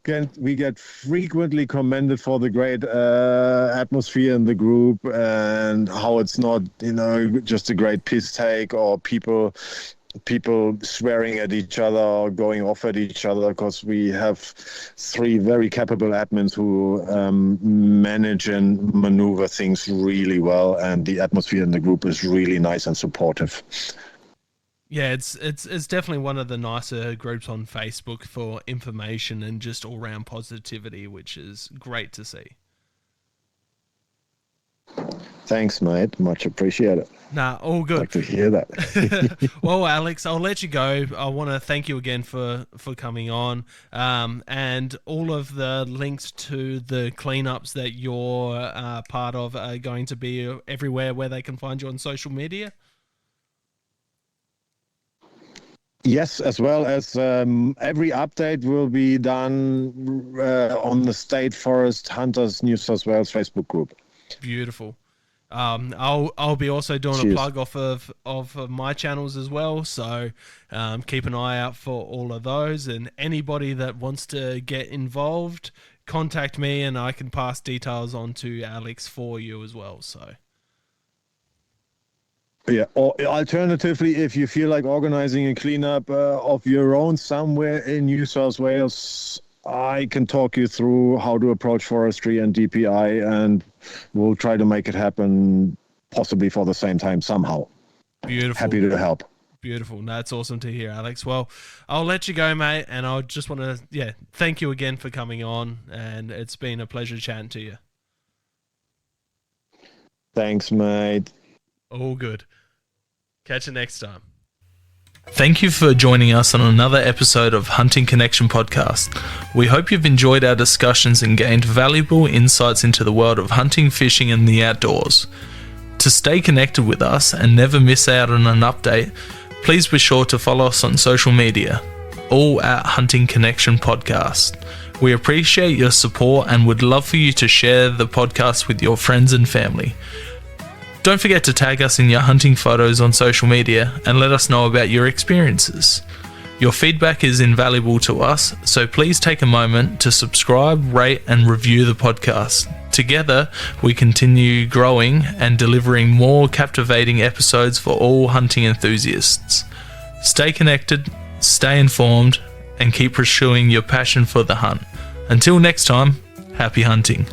get frequently commended for the great atmosphere in the group, and how it's not just a great piss take or people swearing at each other or going off at each other, because we have 3 very capable admins who manage and maneuver things really well, and the atmosphere in the group is really nice and supportive. Yeah, it's definitely one of the nicer groups on Facebook for information and just all round positivity, which is great to see. Thanks, mate. Much appreciated. Nah, all good. Like to hear that. Well, Alex, I'll let you go. I want to thank you again for coming on, and all of the links to the cleanups that you're part of are going to be everywhere where they can find you on social media. Yes, as well as every update will be done on the State Forest Hunters New South Wales Facebook group. Beautiful. I'll be also doing Cheers. a plug off of my channels as well, so keep an eye out for all of those, and anybody that wants to get involved, contact me and I can pass details on to Alex for you as well. So Yeah, or alternatively, if you feel like organizing a cleanup of your own somewhere in New South Wales, I can talk you through how to approach forestry and DPI, and we'll try to make it happen possibly for the same time somehow. Beautiful. Happy to help. Beautiful. No, that's awesome to hear, Alex. Well, I'll let you go, mate, and I just want to, thank you again for coming on, and it's been a pleasure chatting to you. Thanks, mate. All good. Catch you next time. Thank you for joining us on another episode of Hunting Connection Podcast. We hope you've enjoyed our discussions and gained valuable insights into the world of hunting, fishing, and the outdoors. To stay connected with us and never miss out on an update, please be sure to follow us on social media, all at Hunting Connection Podcast. We appreciate your support and would love for you to share the podcast with your friends and family. Don't forget to tag us in your hunting photos on social media and let us know about your experiences. Your feedback is invaluable to us, so please take a moment to subscribe, rate, and review the podcast. Together, we continue growing and delivering more captivating episodes for all hunting enthusiasts. Stay connected, stay informed, and keep pursuing your passion for the hunt. Until next time, happy hunting.